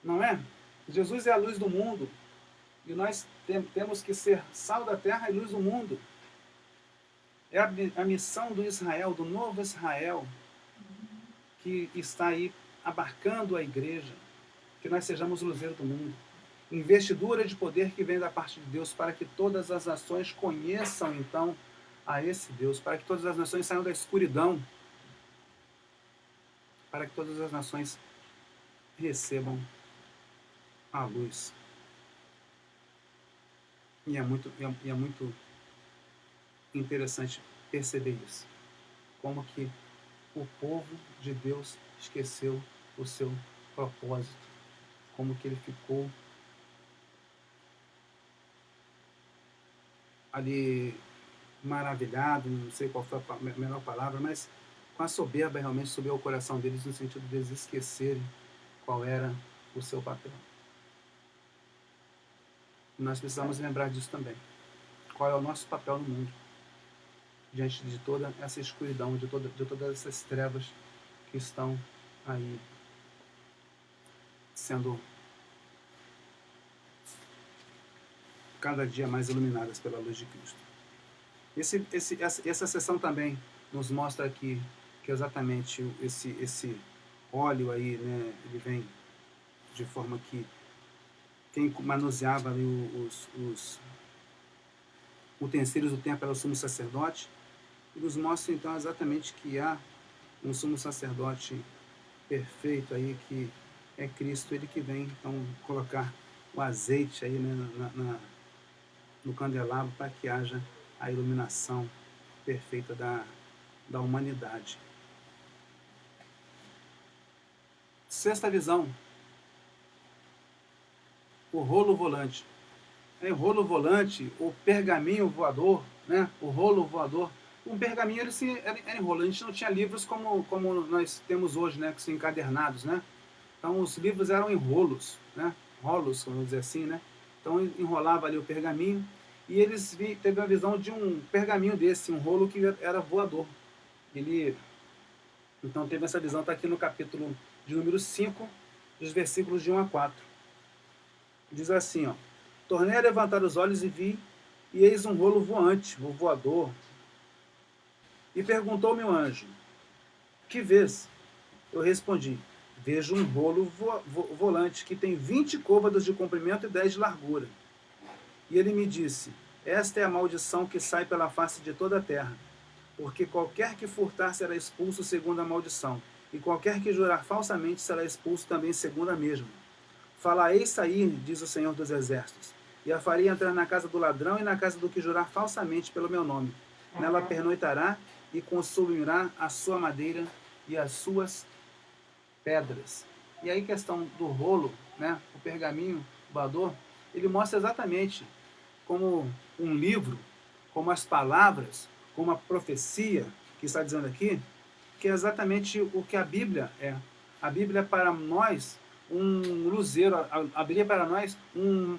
Não é? Jesus é a luz do mundo, e nós temos que ser sal da terra e luz do mundo. É a missão do Israel, do novo Israel, que está aí abarcando a igreja, que nós sejamos o luzeiro do mundo. Investidura de poder que vem da parte de Deus, para que todas as nações conheçam, então, a esse Deus, para que todas as nações saiam da escuridão, para que todas as nações recebam a luz. E é muito interessante perceber isso. Como que o povo de Deus esqueceu o seu propósito. Como que ele ficou ali maravilhado, não sei qual foi a melhor palavra, mas com a soberba realmente subiu ao coração deles, no sentido de eles esquecerem qual era o seu papel. E nós precisamos lembrar disso também. Qual é o nosso papel no mundo, diante de toda essa escuridão, de todas essas trevas que estão aí sendo cada dia mais iluminadas pela luz de Cristo. Essa sessão também nos mostra aqui que exatamente esse óleo aí, né, ele vem de forma que quem manuseava ali os utensílios do templo era o sumo sacerdote, e nos mostra então exatamente que há um sumo sacerdote perfeito aí, que é Cristo, ele que vem então colocar o azeite aí, né, no candelabro, para que haja a iluminação perfeita da humanidade. Sexta visão, o rolo volante. O rolo volante, o pergaminho voador, né? O rolo voador. Um pergaminho era enrolo. A gente não tinha livros como nós temos hoje, né? Que são encadernados, né? Então os livros eram em rolos, né? Rolos, vamos dizer assim, né? Então enrolava ali o pergaminho, e eles teve a visão de um pergaminho desse, um rolo que era voador. Ele então teve essa visão, está aqui no capítulo de número 5, dos versículos de 1 a 4. Diz assim, ó: tornei a levantar os olhos e vi, e eis um rolo voante, o voador. E perguntou-me o anjo: que vês? Eu respondi: vejo um rolo volante que tem 20 côvados de comprimento e 10 de largura. E ele me disse: esta é a maldição que sai pela face de toda a terra, porque qualquer que furtar será expulso segundo a maldição, e qualquer que jurar falsamente será expulso também segundo a mesma. Falarei sair, diz o Senhor dos Exércitos, e a farei entrar na casa do ladrão e na casa do que jurar falsamente pelo meu nome. Nela pernoitará e consumirá a sua madeira e as suas pedras. E aí, questão do rolo, né, o pergaminho voador, ele mostra exatamente como um livro, como as palavras, como a profecia que está dizendo aqui, que é exatamente o que a Bíblia é. A Bíblia é para nós um luzeiro, a Bíblia é para nós um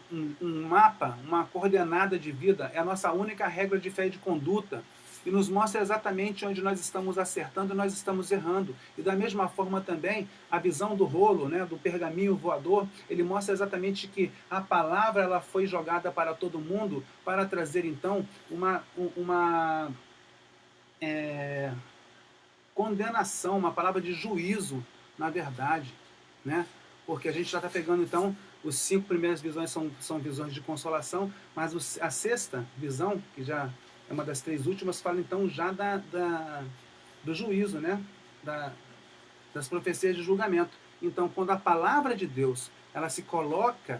mapa, uma coordenada de vida, é a nossa única regra de fé e de conduta, e nos mostra exatamente onde nós estamos acertando e nós estamos errando. E da mesma forma também, a visão do rolo, né, do pergaminho voador, ele mostra exatamente que a palavra ela foi jogada para todo mundo para trazer então uma condenação, uma palavra de juízo, na verdade, né? Porque a gente já está pegando então, os 5 primeiras visões são visões de consolação, mas a sexta visão, que já é uma das 3 últimas, fala então já do juízo, né? Das profecias de julgamento. Então, quando a palavra de Deus ela se coloca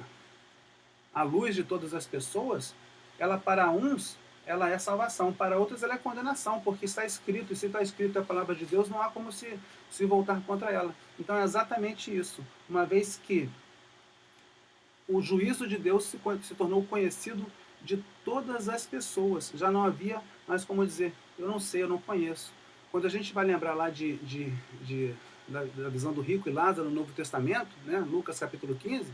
à luz de todas as pessoas, ela para uns ela é salvação, para outros ela é condenação, porque está escrito, e se está escrito a palavra de Deus, não há como se voltar contra ela. Então é exatamente isso, uma vez que o juízo de Deus se tornou conhecido de todas as pessoas, já não havia mais como dizer, eu não sei, eu não conheço. Quando a gente vai lembrar lá da visão do rico e Lázaro no Novo Testamento, né, Lucas capítulo 15,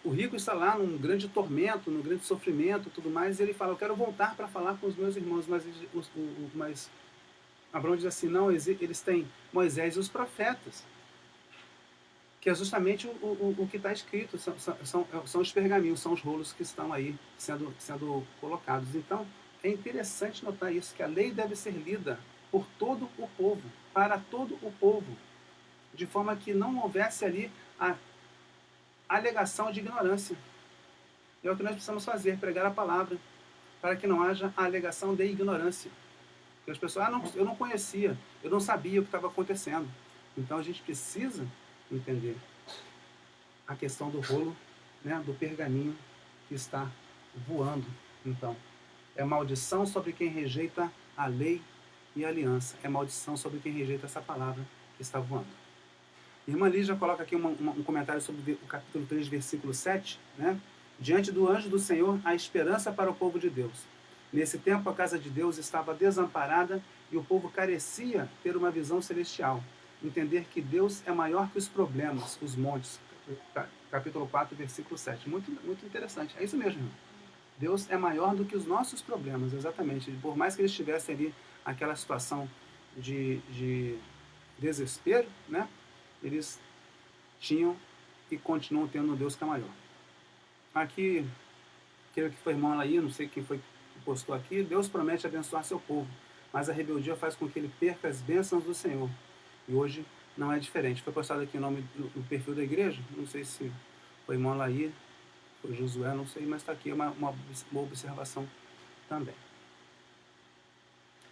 o rico está lá num grande tormento, num grande sofrimento, tudo mais, e ele fala, eu quero voltar para falar com os meus irmãos, mas Abraão diz assim, não, eles têm Moisés e os profetas, que é justamente o que está escrito, são os pergaminhos, são os rolos que estão aí sendo colocados. Então, é interessante notar isso, que a lei deve ser lida por todo o povo, para todo o povo, de forma que não houvesse ali a alegação de ignorância. É o que nós precisamos fazer, pregar a palavra, para que não haja a alegação de ignorância. Porque as pessoas, não, eu não conhecia, eu não sabia o que estava acontecendo. Então a gente precisa entender a questão do rolo, né, do pergaminho que está voando. Então, é maldição sobre quem rejeita a lei e a aliança. É maldição sobre quem rejeita essa palavra que está voando. Irmã Lígia coloca aqui um comentário sobre o capítulo 3, versículo 7, né? Diante do anjo do Senhor, há esperança para o povo de Deus. Nesse tempo, a casa de Deus estava desamparada e o povo carecia ter uma visão celestial. Entender que Deus é maior que os problemas, os montes. Capítulo 4, versículo 7. Muito, muito interessante. É isso mesmo, irmão. Deus é maior do que os nossos problemas, exatamente. Por mais que eles tivessem ali aquela situação de desespero, né? Eles tinham e continuam tendo um Deus que é maior. Aqui, creio que foi irmão aí, não sei quem foi que postou aqui, Deus promete abençoar seu povo, mas a rebeldia faz com que ele perca as bênçãos do Senhor. E hoje não é diferente. Foi postado aqui o nome do perfil da igreja, não sei se foi irmão Laí, foi Josué, não sei, mas está aqui uma boa observação também.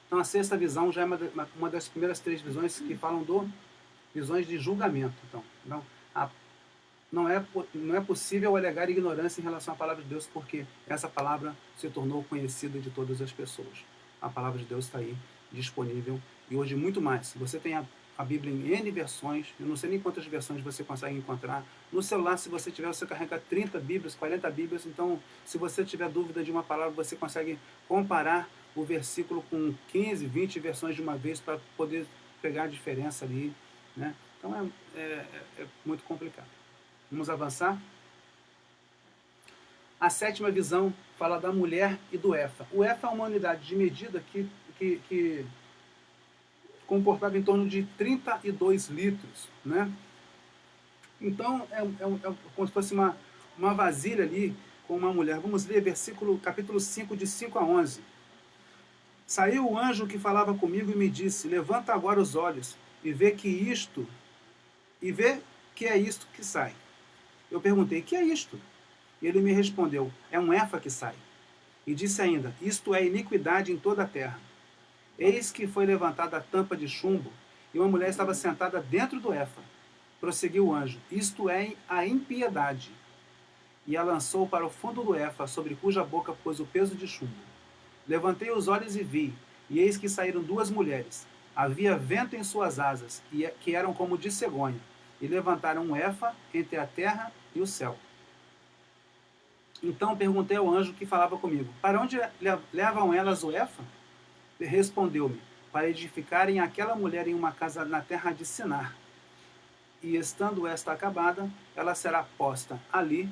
Então a sexta visão já é uma das primeiras 3 visões que falam visões de julgamento. Então, não é possível alegar ignorância em relação à palavra de Deus, porque essa palavra se tornou conhecida de todas as pessoas. A palavra de Deus está aí, disponível, e hoje muito mais. Você tem a Bíblia em N versões, eu não sei nem quantas versões você consegue encontrar. No celular, se você tiver, você carrega 30 Bíblias, 40 Bíblias, então, se você tiver dúvida de uma palavra, você consegue comparar o versículo com 15, 20 versões de uma vez para poder pegar a diferença ali, né? Então é muito complicado. Vamos avançar? A sétima visão fala da mulher e do Efa. O Efa é uma unidade de medida que comportava em torno de 32 litros, né? Então é como se fosse uma vasilha ali com uma mulher. Vamos ler capítulo 5, de 5 a 11. Saiu o anjo que falava comigo e me disse, levanta agora os olhos e vê que é isto que sai. Eu perguntei, que é isto? E ele me respondeu, é um efa que sai. E disse ainda, isto é iniquidade em toda a terra. Eis que foi levantada a tampa de chumbo, e uma mulher estava sentada dentro do efa. Prosseguiu o anjo, isto é a impiedade. E a lançou para o fundo do efa, sobre cuja boca pôs o peso de chumbo. Levantei os olhos e vi, e eis que saíram duas mulheres. Havia vento em suas asas, que eram como de cegonha, e levantaram um efa entre a terra e o céu. Então perguntei ao anjo que falava comigo, para onde levam elas o efa? Respondeu-me, para edificarem aquela mulher em uma casa na terra de Sinar. E estando esta acabada, ela será posta ali,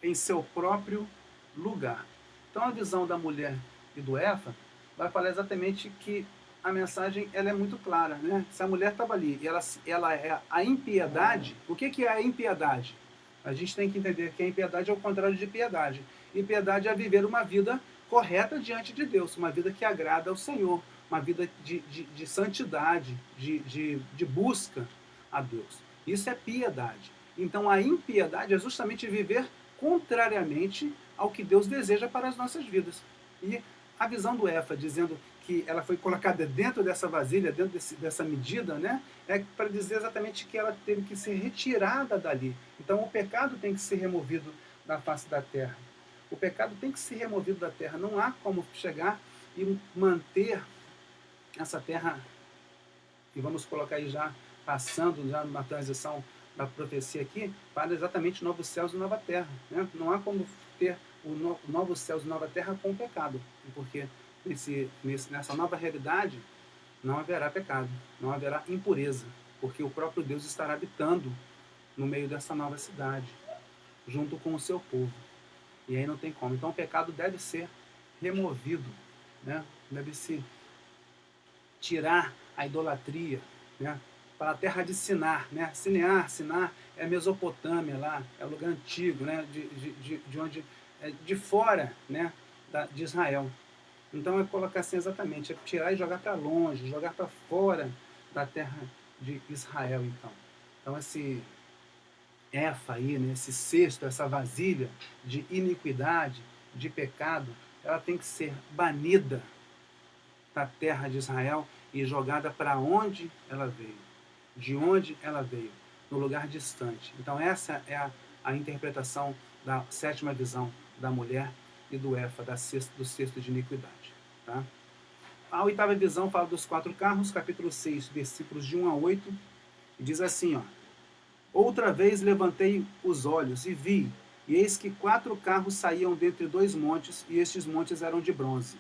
em seu próprio lugar. Então a visão da mulher e do efa vai falar exatamente que a mensagem ela é muito clara, né? Se a mulher estava ali e ela é a impiedade, o que é a impiedade? A gente tem que entender que a impiedade é o contrário de piedade. Impiedade é viver uma vida correta diante de Deus, uma vida que agrada ao Senhor, uma vida de santidade, de busca a Deus. Isso é piedade. Então a impiedade é justamente viver contrariamente ao que Deus deseja para as nossas vidas. E a visão do efa, dizendo que ela foi colocada dentro dessa vasilha, dentro dessa medida, né, é para dizer exatamente que ela teve que ser retirada dali. Então o pecado tem que ser removido da face da terra. O pecado tem que ser removido da terra. Não há como chegar e manter essa terra, e vamos colocar aí já, passando já numa transição da profecia aqui, para exatamente novos céus e nova terra. Né? Não há como ter o novos céus e nova terra com o pecado, porque nessa nova realidade não haverá pecado, não haverá impureza, porque o próprio Deus estará habitando no meio dessa nova cidade, junto com o seu povo. E aí não tem como. Então o pecado deve ser removido, né? Deve-se tirar a idolatria, né? Para a terra de Sinar, né? Sinar é a Mesopotâmia lá, é o lugar antigo, né? De onde, de fora, né? De Israel. Então é colocar assim exatamente, é tirar e jogar para longe, jogar para fora da terra de Israel, então. Então esse efa aí, né, esse cesto, essa vasilha de iniquidade, de pecado, ela tem que ser banida da terra de Israel e jogada para onde ela veio, de onde ela veio, no lugar distante. Então essa é a interpretação da sétima visão da mulher e do efa, do cesto de iniquidade. Tá? A oitava visão fala dos 4 carros, capítulo 6, versículos de 1 a 8, e diz assim, ó, outra vez levantei os olhos e vi, e eis que 4 carros saíam dentre 2 montes, e estes montes eram de bronze.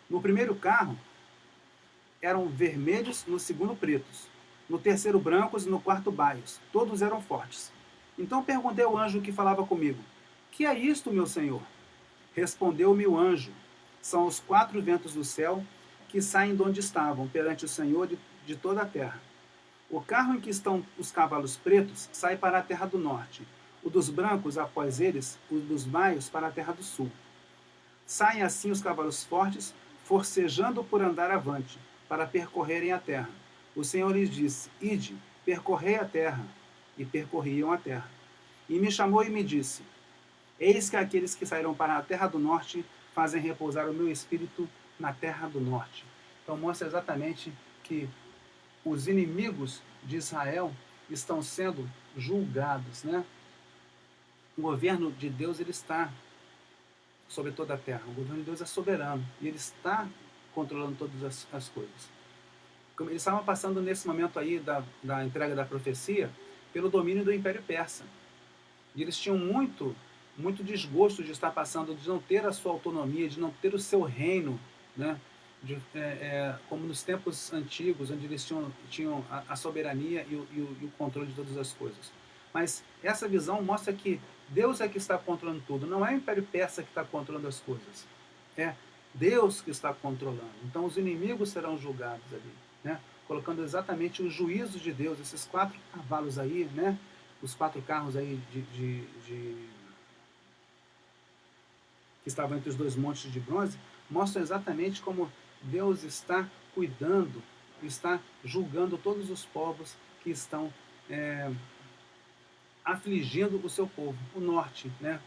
No primeiro carro eram vermelhos, no segundo pretos, no terceiro brancos e no quarto baios. Todos eram fortes. Então perguntei ao anjo que falava comigo, que é isto, meu senhor? Respondeu-me o anjo, são os 4 ventos do céu que saem de onde estavam, perante o Senhor de toda a terra. O carro em que estão os cavalos pretos sai para a terra do norte, o dos brancos após eles, o dos baios para a terra do sul. Saem assim os cavalos fortes, forcejando por andar avante, para percorrerem a terra. O Senhor lhes disse, ide, percorrei a terra, e percorriam a terra. E me chamou e me disse, eis que aqueles que saíram para a terra do norte fazem repousar o meu espírito na terra do norte. Então mostra exatamente que os inimigos de Israel estão sendo julgados, né? O governo de Deus ele está sobre toda a terra. O governo de Deus é soberano e ele está controlando todas as coisas. Eles estavam passando nesse momento aí da entrega da profecia pelo domínio do Império Persa. E eles tinham muito desgosto de estar passando, de não ter a sua autonomia, de não ter o seu reino, né? Como nos tempos antigos, onde eles tinham a soberania e o controle de todas as coisas. Mas essa visão mostra que Deus é que está controlando tudo, não é o Império Persa que está controlando as coisas. É Deus que está controlando. Então os inimigos serão julgados ali, né? Colocando exatamente o juízo de Deus, esses 4 cavalos aí, né? Os 4 carros aí que estavam entre os 2 montes de bronze, mostram exatamente como Deus está cuidando, está julgando todos os povos que estão afligindo o seu povo. O norte, né?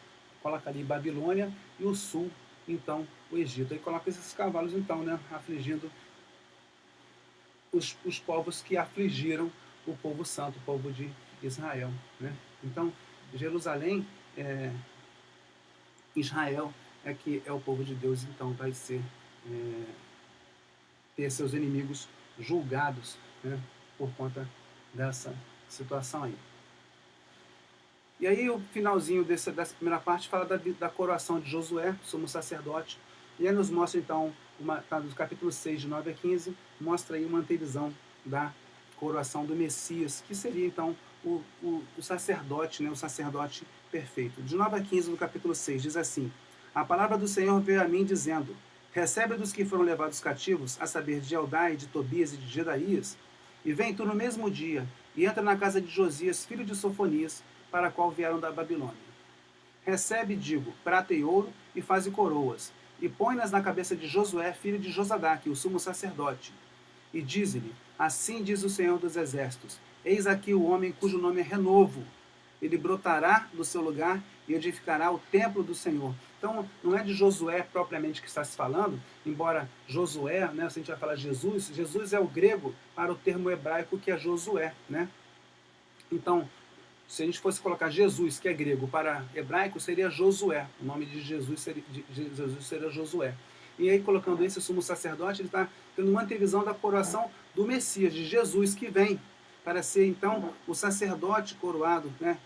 Coloca ali Babilônia e o sul, então, o Egito. Aí coloca esses cavalos, então, né? Afligindo os povos que afligiram o povo santo, o povo de Israel, né? Então, Jerusalém, Israel é que é o povo de Deus, então vai ser ter seus inimigos julgados, né, por conta dessa situação aí. E aí o finalzinho dessa primeira parte fala da coroação de Josué, sumo sacerdote, e aí nos mostra então, tá no capítulo 6, de 9 a 15, mostra aí uma antevisão da coroação do Messias, que seria então o sacerdote, né, o sacerdote perfeito. De 9 a 15, no capítulo 6, diz assim: a palavra do Senhor veio a mim dizendo: recebe dos que foram levados cativos, a saber, de Eldai, de Tobias e de Jedaías, e vem tu no mesmo dia, e entra na casa de Josias, filho de Sofonias, para a qual vieram da Babilônia. Recebe, digo, prata e ouro, e faze coroas, e põe-nas na cabeça de Josué, filho de Josadaque, o sumo sacerdote. E dize-lhe: assim diz o Senhor dos Exércitos: eis aqui o homem cujo nome é Renovo. Ele brotará do seu lugar e edificará o templo do Senhor. Então, não é de Josué propriamente que está se falando, embora Josué, né, se a gente vai falar Jesus, Jesus é o grego para o termo hebraico que é Josué, né? Então, se a gente fosse colocar Jesus, que é grego, para hebraico, seria Josué. O nome de Jesus seria Josué. E aí, colocando esse sumo sacerdote, ele está tendo uma antevisão da coroação do Messias, de Jesus, que vem para ser, então, o sacerdote coroado, né,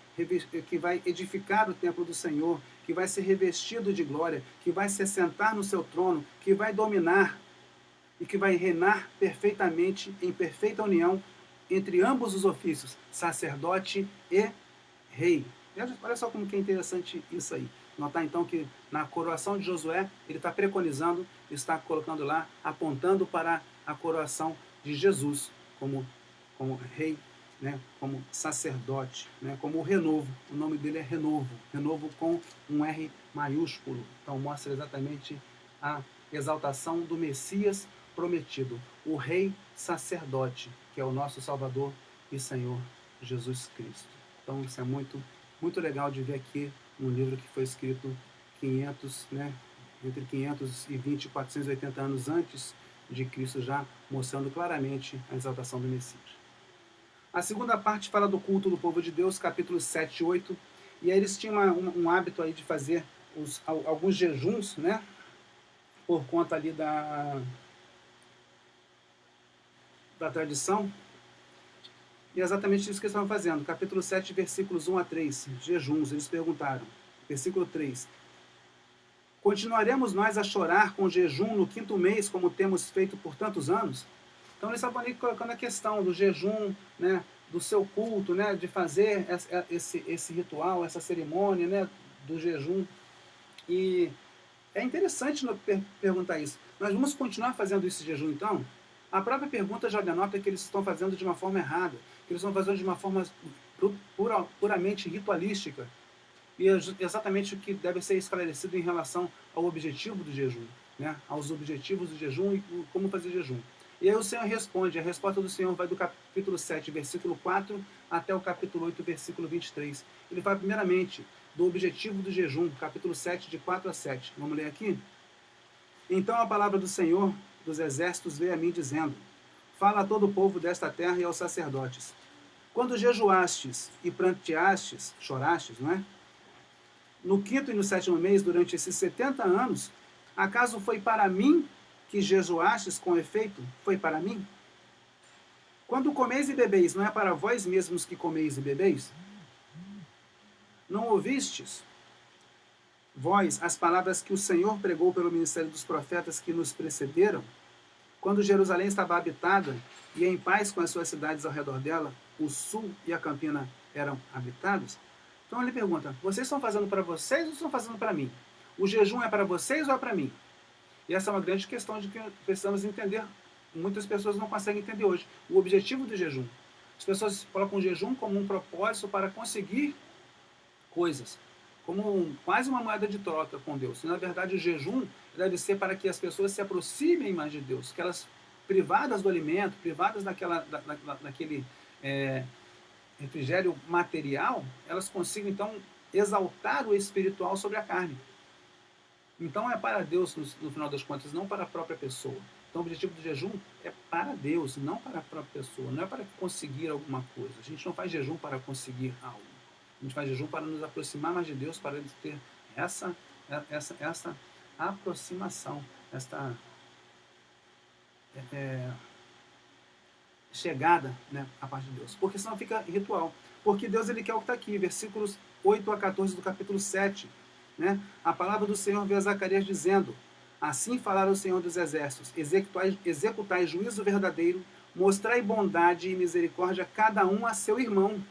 que vai edificar o templo do Senhor, que vai ser revestido de glória, que vai se assentar no seu trono, que vai dominar e que vai reinar perfeitamente, em perfeita união, entre ambos os ofícios, sacerdote e rei. Olha só como que é interessante isso aí. Notar então que na coroação de Josué, ele está preconizando, está colocando lá, apontando para a coroação de Jesus como rei, né, como sacerdote, né, como o renovo. O nome dele é Renovo, Renovo com um R maiúsculo. Então mostra exatamente a exaltação do Messias prometido, o rei sacerdote, que é o nosso Salvador e Senhor Jesus Cristo. Então isso é muito, muito legal de ver aqui um livro que foi escrito 500, né, entre 520 e 480 anos antes de Cristo, já mostrando claramente a exaltação do Messias. A segunda parte fala do culto do povo de Deus, capítulos 7 e 8, e aí eles tinham um hábito aí de fazer alguns jejuns, né, por conta ali da tradição, e é exatamente isso que eles estavam fazendo. Capítulo 7, versículos 1 a 3, jejuns, eles perguntaram. Versículo 3. Continuaremos nós a chorar com jejum no 5º mês, como temos feito por tantos anos? Então eles estavam ali colocando a questão do jejum, né, do seu culto, né, de fazer esse ritual, essa cerimônia, né, do jejum. E é interessante perguntar isso. Nós vamos continuar fazendo esse jejum então? A própria pergunta já denota que eles estão fazendo de uma forma errada, que eles estão fazendo de uma forma puramente ritualística. E é exatamente o que deve ser esclarecido em relação ao objetivo do jejum, né? Aos objetivos do jejum e como fazer jejum. E aí o Senhor responde, a resposta do Senhor vai do capítulo 7, versículo 4, até o capítulo 8, versículo 23. Ele fala primeiramente do objetivo do jejum, capítulo 7, de 4 a 7. Vamos ler aqui? Então a palavra do Senhor dos Exércitos veio a mim dizendo: fala a todo o povo desta terra e aos sacerdotes. Quando jejuastes e pranteastes, chorastes, não é? No 5º e no 7º mês, durante esses 70 anos, acaso foi para mim que jejuastes com efeito? Foi para mim? Quando comeis e bebeis, não é para vós mesmos que comeis e bebeis? Não ouvistes, vós, as palavras que o Senhor pregou pelo ministério dos profetas que nos precederam? Quando Jerusalém estava habitada e em paz com as suas cidades ao redor dela, o sul e a campina eram habitados? Então ele pergunta, vocês estão fazendo para vocês ou estão fazendo para mim? O jejum é para vocês ou é para mim? E essa é uma grande questão de que precisamos entender. Muitas pessoas não conseguem entender hoje o objetivo do jejum. As pessoas colocam o jejum como um propósito para conseguir coisas, como quase uma moeda de troca com Deus. E, na verdade, o jejum deve ser para que as pessoas se aproximem mais de Deus, que elas, privadas do alimento, privadas daquele refrigério material, elas consigam, então, exaltar o espiritual sobre a carne. Então é para Deus, no final das contas, não para a própria pessoa. Então o objetivo do jejum é para Deus, não para a própria pessoa, não é para conseguir alguma coisa. A gente não faz jejum para conseguir algo. A gente faz jejum para nos aproximar mais de Deus, para ter essa, essa aproximação, esta é, chegada, né, à parte de Deus. Porque senão fica ritual. Porque Deus ele quer o que está aqui, versículos 8 a 14 do capítulo 7. Né? A palavra do Senhor veio a Zacarias dizendo: assim falara o Senhor dos Exércitos, executai juízo verdadeiro, mostrai bondade e misericórdia cada um a seu irmão.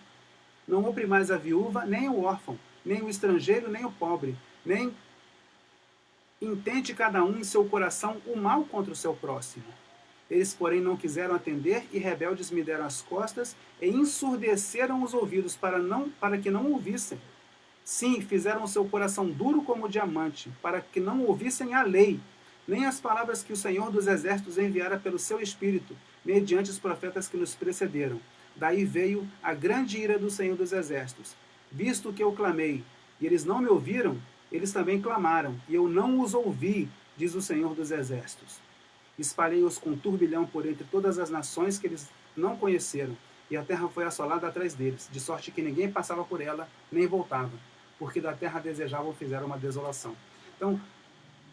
Não oprimais a viúva, nem o órfão, nem o estrangeiro, nem o pobre, nem intente cada um em seu coração o mal contra o seu próximo. Eles, porém, não quiseram atender, e rebeldes me deram as costas, e ensurdeceram os ouvidos para que não ouvissem. Sim, fizeram o seu coração duro como diamante, para que não ouvissem a lei, nem as palavras que o Senhor dos Exércitos enviara pelo seu Espírito, mediante os profetas que nos precederam. Daí veio a grande ira do Senhor dos Exércitos. Visto que eu clamei, e eles não me ouviram, eles também clamaram, e eu não os ouvi, diz o Senhor dos Exércitos. Espalhei-os com turbilhão por entre todas as nações que eles não conheceram, e a terra foi assolada atrás deles, de sorte que ninguém passava por ela, nem voltava, porque da terra desejavam fizeram uma desolação. Então,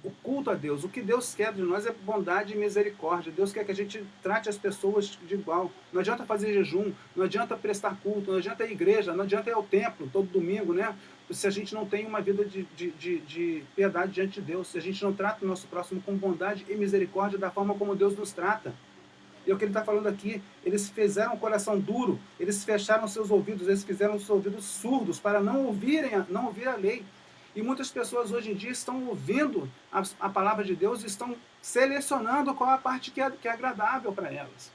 o culto a Deus, o que Deus quer de nós é bondade e misericórdia. Deus quer que a gente trate as pessoas de igual. Não adianta fazer jejum, não adianta prestar culto, não adianta ir à igreja, não adianta ir ao templo todo domingo, né? Se a gente não tem uma vida de piedade diante de Deus, se a gente não trata o nosso próximo com bondade e misericórdia da forma como Deus nos trata. E é o que ele está falando aqui, eles fizeram o coração duro, eles fecharam seus ouvidos, eles fizeram os ouvidos surdos para não ouvir a lei. E muitas pessoas hoje em dia estão ouvindo a palavra de Deus e estão selecionando qual a parte que é agradável para elas.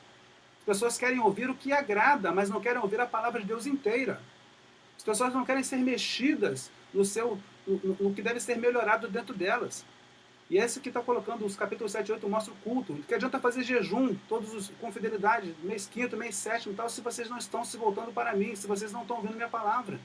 As pessoas querem ouvir o que agrada, mas não querem ouvir a palavra de Deus inteira. As pessoas não querem ser mexidas no que deve ser melhorado dentro delas. E esse que está colocando, os capítulos 7 e 8 mostra o culto. Que adianta fazer jejum, com fidelidade, mês quinto, mês sétimo e tal, se vocês não estão se voltando para mim, se vocês não estão ouvindo minha palavra.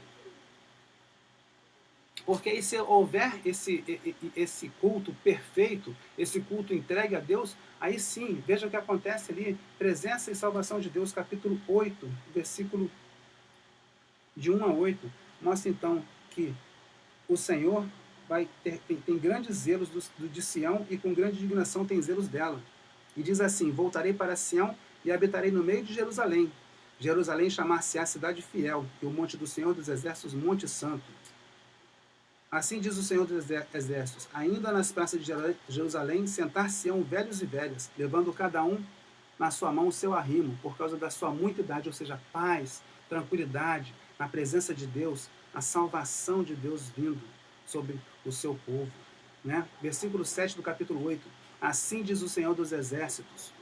Porque se houver esse culto perfeito, esse culto entregue a Deus, aí sim, veja o que acontece ali, presença e salvação de Deus, capítulo 8, versículo de 1 a 8, mostra então que o Senhor tem grandes zelos de Sião e com grande indignação tem zelos dela. E diz assim: voltarei para Sião e habitarei no meio de Jerusalém. Jerusalém chamar-se-á cidade fiel, e o monte do Senhor dos Exércitos, monte santo. Assim diz o Senhor dos Exércitos: ainda nas praças de Jerusalém sentar-se-ão velhos e velhas, levando cada um na sua mão o seu arrimo, por causa da sua muita idade, ou seja, paz, tranquilidade, na presença de Deus, a salvação de Deus vindo sobre o seu povo. Né? Versículo 7 do capítulo 8. Assim diz o Senhor dos Exércitos: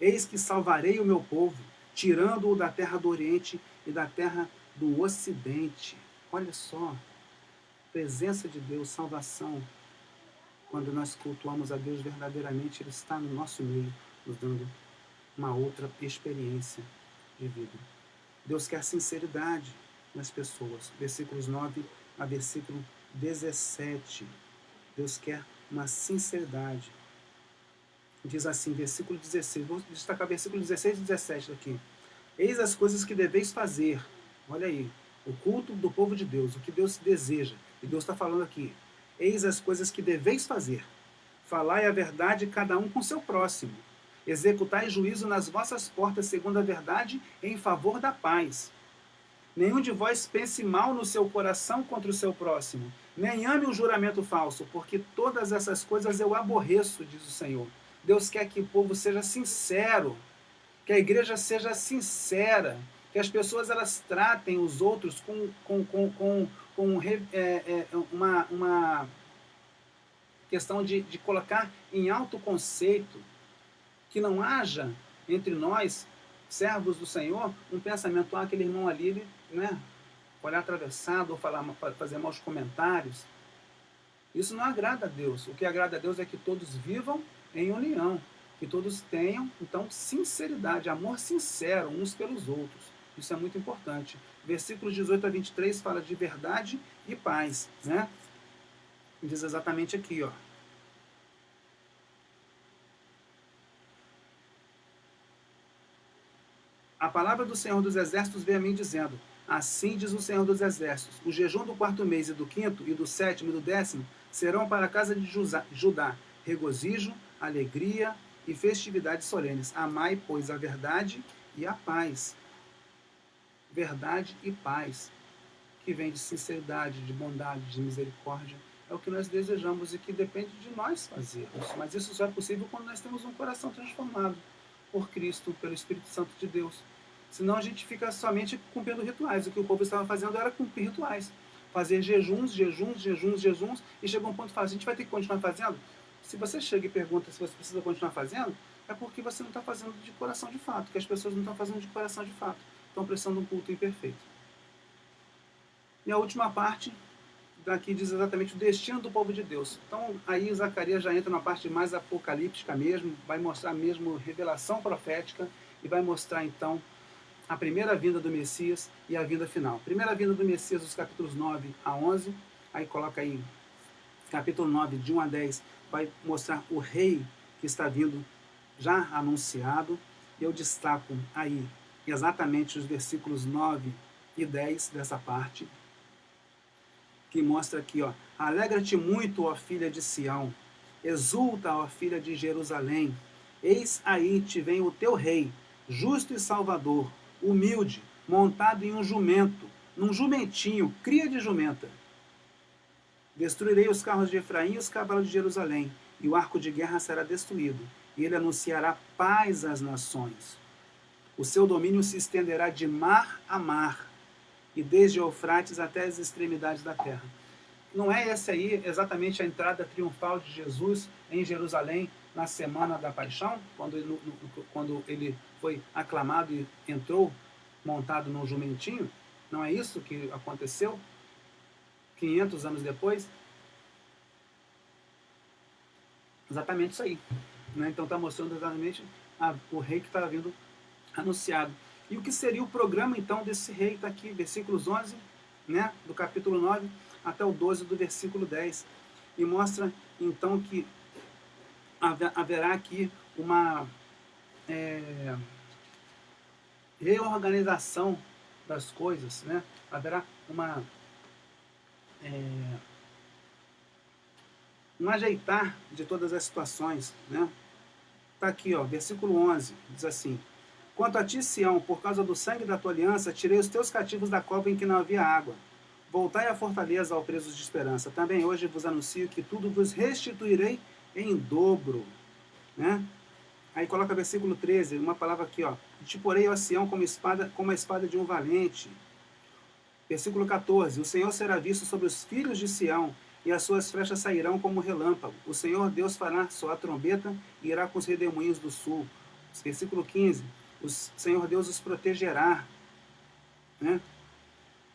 eis que salvarei o meu povo, tirando-o da terra do Oriente e da terra do Ocidente. Olha só, presença de Deus, salvação. Quando nós cultuamos a Deus verdadeiramente, Ele está no nosso meio, nos dando uma outra experiência de vida. Deus quer sinceridade nas pessoas. Versículos 9 a versículo 17. Deus quer uma sinceridade. Diz assim, versículo 16. Vou destacar versículo 16 e 17 aqui. Eis as coisas que deveis fazer. Olha aí, o culto do povo de Deus, o que Deus deseja. E Deus está falando aqui. Eis as coisas que deveis fazer. Falai a verdade cada um com seu próximo. Executai juízo nas vossas portas segundo a verdade em favor da paz. Nenhum de vós pense mal no seu coração contra o seu próximo, nem ame o juramento falso, porque todas essas coisas eu aborreço, diz o Senhor. Deus quer que o povo seja sincero, que a igreja seja sincera, que as pessoas elas tratem os outros com uma questão de colocar em alto conceito, que não haja entre nós, servos do Senhor, um pensamento, aquele irmão ali, ele, né, olhar atravessado ou fazer maus comentários. Isso não agrada a Deus. O que agrada a Deus é que todos vivam em união, que todos tenham, então, sinceridade, amor sincero uns pelos outros. Isso é muito importante. Versículos 18 a 23 fala de verdade e paz, né? Diz exatamente aqui, ó. A palavra do Senhor dos Exércitos veio a mim dizendo: assim diz o Senhor dos Exércitos, o jejum do 4º mês e do 5º e do 7º e do 10º serão para a casa de Judá regozijo, alegria e festividades solenes. Amai, pois, a verdade e a paz. Verdade e paz, que vem de sinceridade, de bondade, de misericórdia, é o que nós desejamos e que depende de nós fazermos. Mas isso só é possível quando nós temos um coração transformado por Cristo, pelo Espírito Santo de Deus. Senão a gente fica somente cumprindo rituais. O que o povo estava fazendo era cumprir rituais. Fazer jejuns, e chega um ponto e fala, a gente vai ter que continuar fazendo? Se você chega e pergunta se você precisa continuar fazendo, é porque você não está fazendo de coração de fato, que as pessoas não estão fazendo de coração de fato. Estão prestando um culto imperfeito. E a última parte daqui diz exatamente o destino do povo de Deus. Então aí Zacarias já entra na parte mais apocalíptica mesmo, vai mostrar mesmo revelação profética e vai mostrar então a primeira vinda do Messias e a vinda final. Primeira vinda do Messias, os capítulos 9 a 11, aí coloca aí, capítulo 9, de 1 a 10, vai mostrar o rei que está vindo já anunciado. Eu destaco aí exatamente os versículos 9 e 10 dessa parte, que mostra aqui, ó, alegra-te muito, ó filha de Sião, exulta, ó filha de Jerusalém, eis aí te vem o teu rei, justo e salvador, humilde, montado em um jumento, num jumentinho, cria de jumenta. Destruirei os carros de Efraim e os cavalos de Jerusalém, e o arco de guerra será destruído, e ele anunciará paz às nações. O seu domínio se estenderá de mar a mar, e desde Eufrates até as extremidades da terra. Não é essa aí exatamente a entrada triunfal de Jesus em Jerusalém na semana da paixão, quando ele foi aclamado e entrou montado num jumentinho? Não é isso que aconteceu 500 anos depois? Exatamente isso aí, né? Então está mostrando exatamente o rei que está vindo anunciado. E o que seria o programa então desse rei? Está aqui, versículos 11, né, do capítulo 9 até o 12 do versículo 10. E mostra então que haverá aqui uma reorganização das coisas, né? Haverá um ajeitar de todas as situações, né? Está aqui, ó, versículo 11, diz assim: quanto a ti, Sião, por causa do sangue da tua aliança, tirei os teus cativos da cova em que não havia água. Voltai à fortaleza, ó presos de esperança. Também hoje vos anuncio que tudo vos restituirei em dobro. Né? Aí coloca versículo 13, uma palavra aqui, ó. Te porei, ó Sião, como a espada de um valente. Versículo 14, o Senhor será visto sobre os filhos de Sião, e as suas flechas sairão como relâmpago. O Senhor Deus fará soar trombeta e irá com os redemoinhos do sul. Versículo 15, o Senhor Deus os protegerá. Né?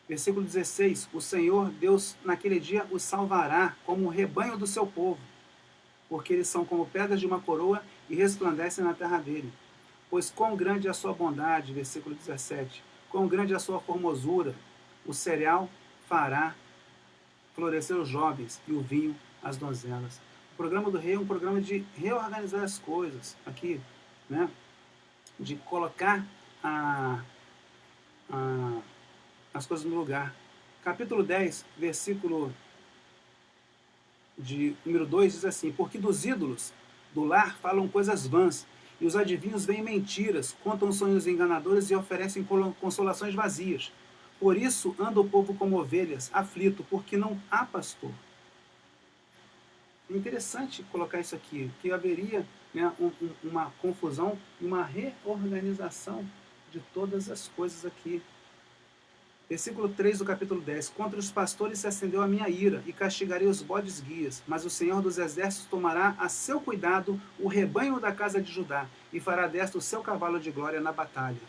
Versículo 16, o Senhor Deus naquele dia os salvará como o rebanho do seu povo, porque eles são como pedras de uma coroa e resplandecem na terra dele. Pois quão grande é a sua bondade, versículo 17, quão grande é a sua formosura, o cereal fará florescer os jovens e o vinho as donzelas. O programa do rei é um programa de reorganizar as coisas, aqui, né? De colocar as coisas no lugar. Capítulo 10, versículo de número 2 diz assim: porque dos ídolos do lar falam coisas vãs, e os adivinhos veem mentiras, contam sonhos enganadores e oferecem consolações vazias. Por isso anda o povo como ovelhas, aflito, porque não há pastor. É interessante colocar isso aqui, que haveria, né, uma confusão e uma reorganização de todas as coisas aqui. Versículo 3 do capítulo 10. Contra os pastores se acendeu a minha ira, e castigarei os bodes guias, mas o Senhor dos exércitos tomará a seu cuidado o rebanho da casa de Judá, e fará desta o seu cavalo de glória na batalha.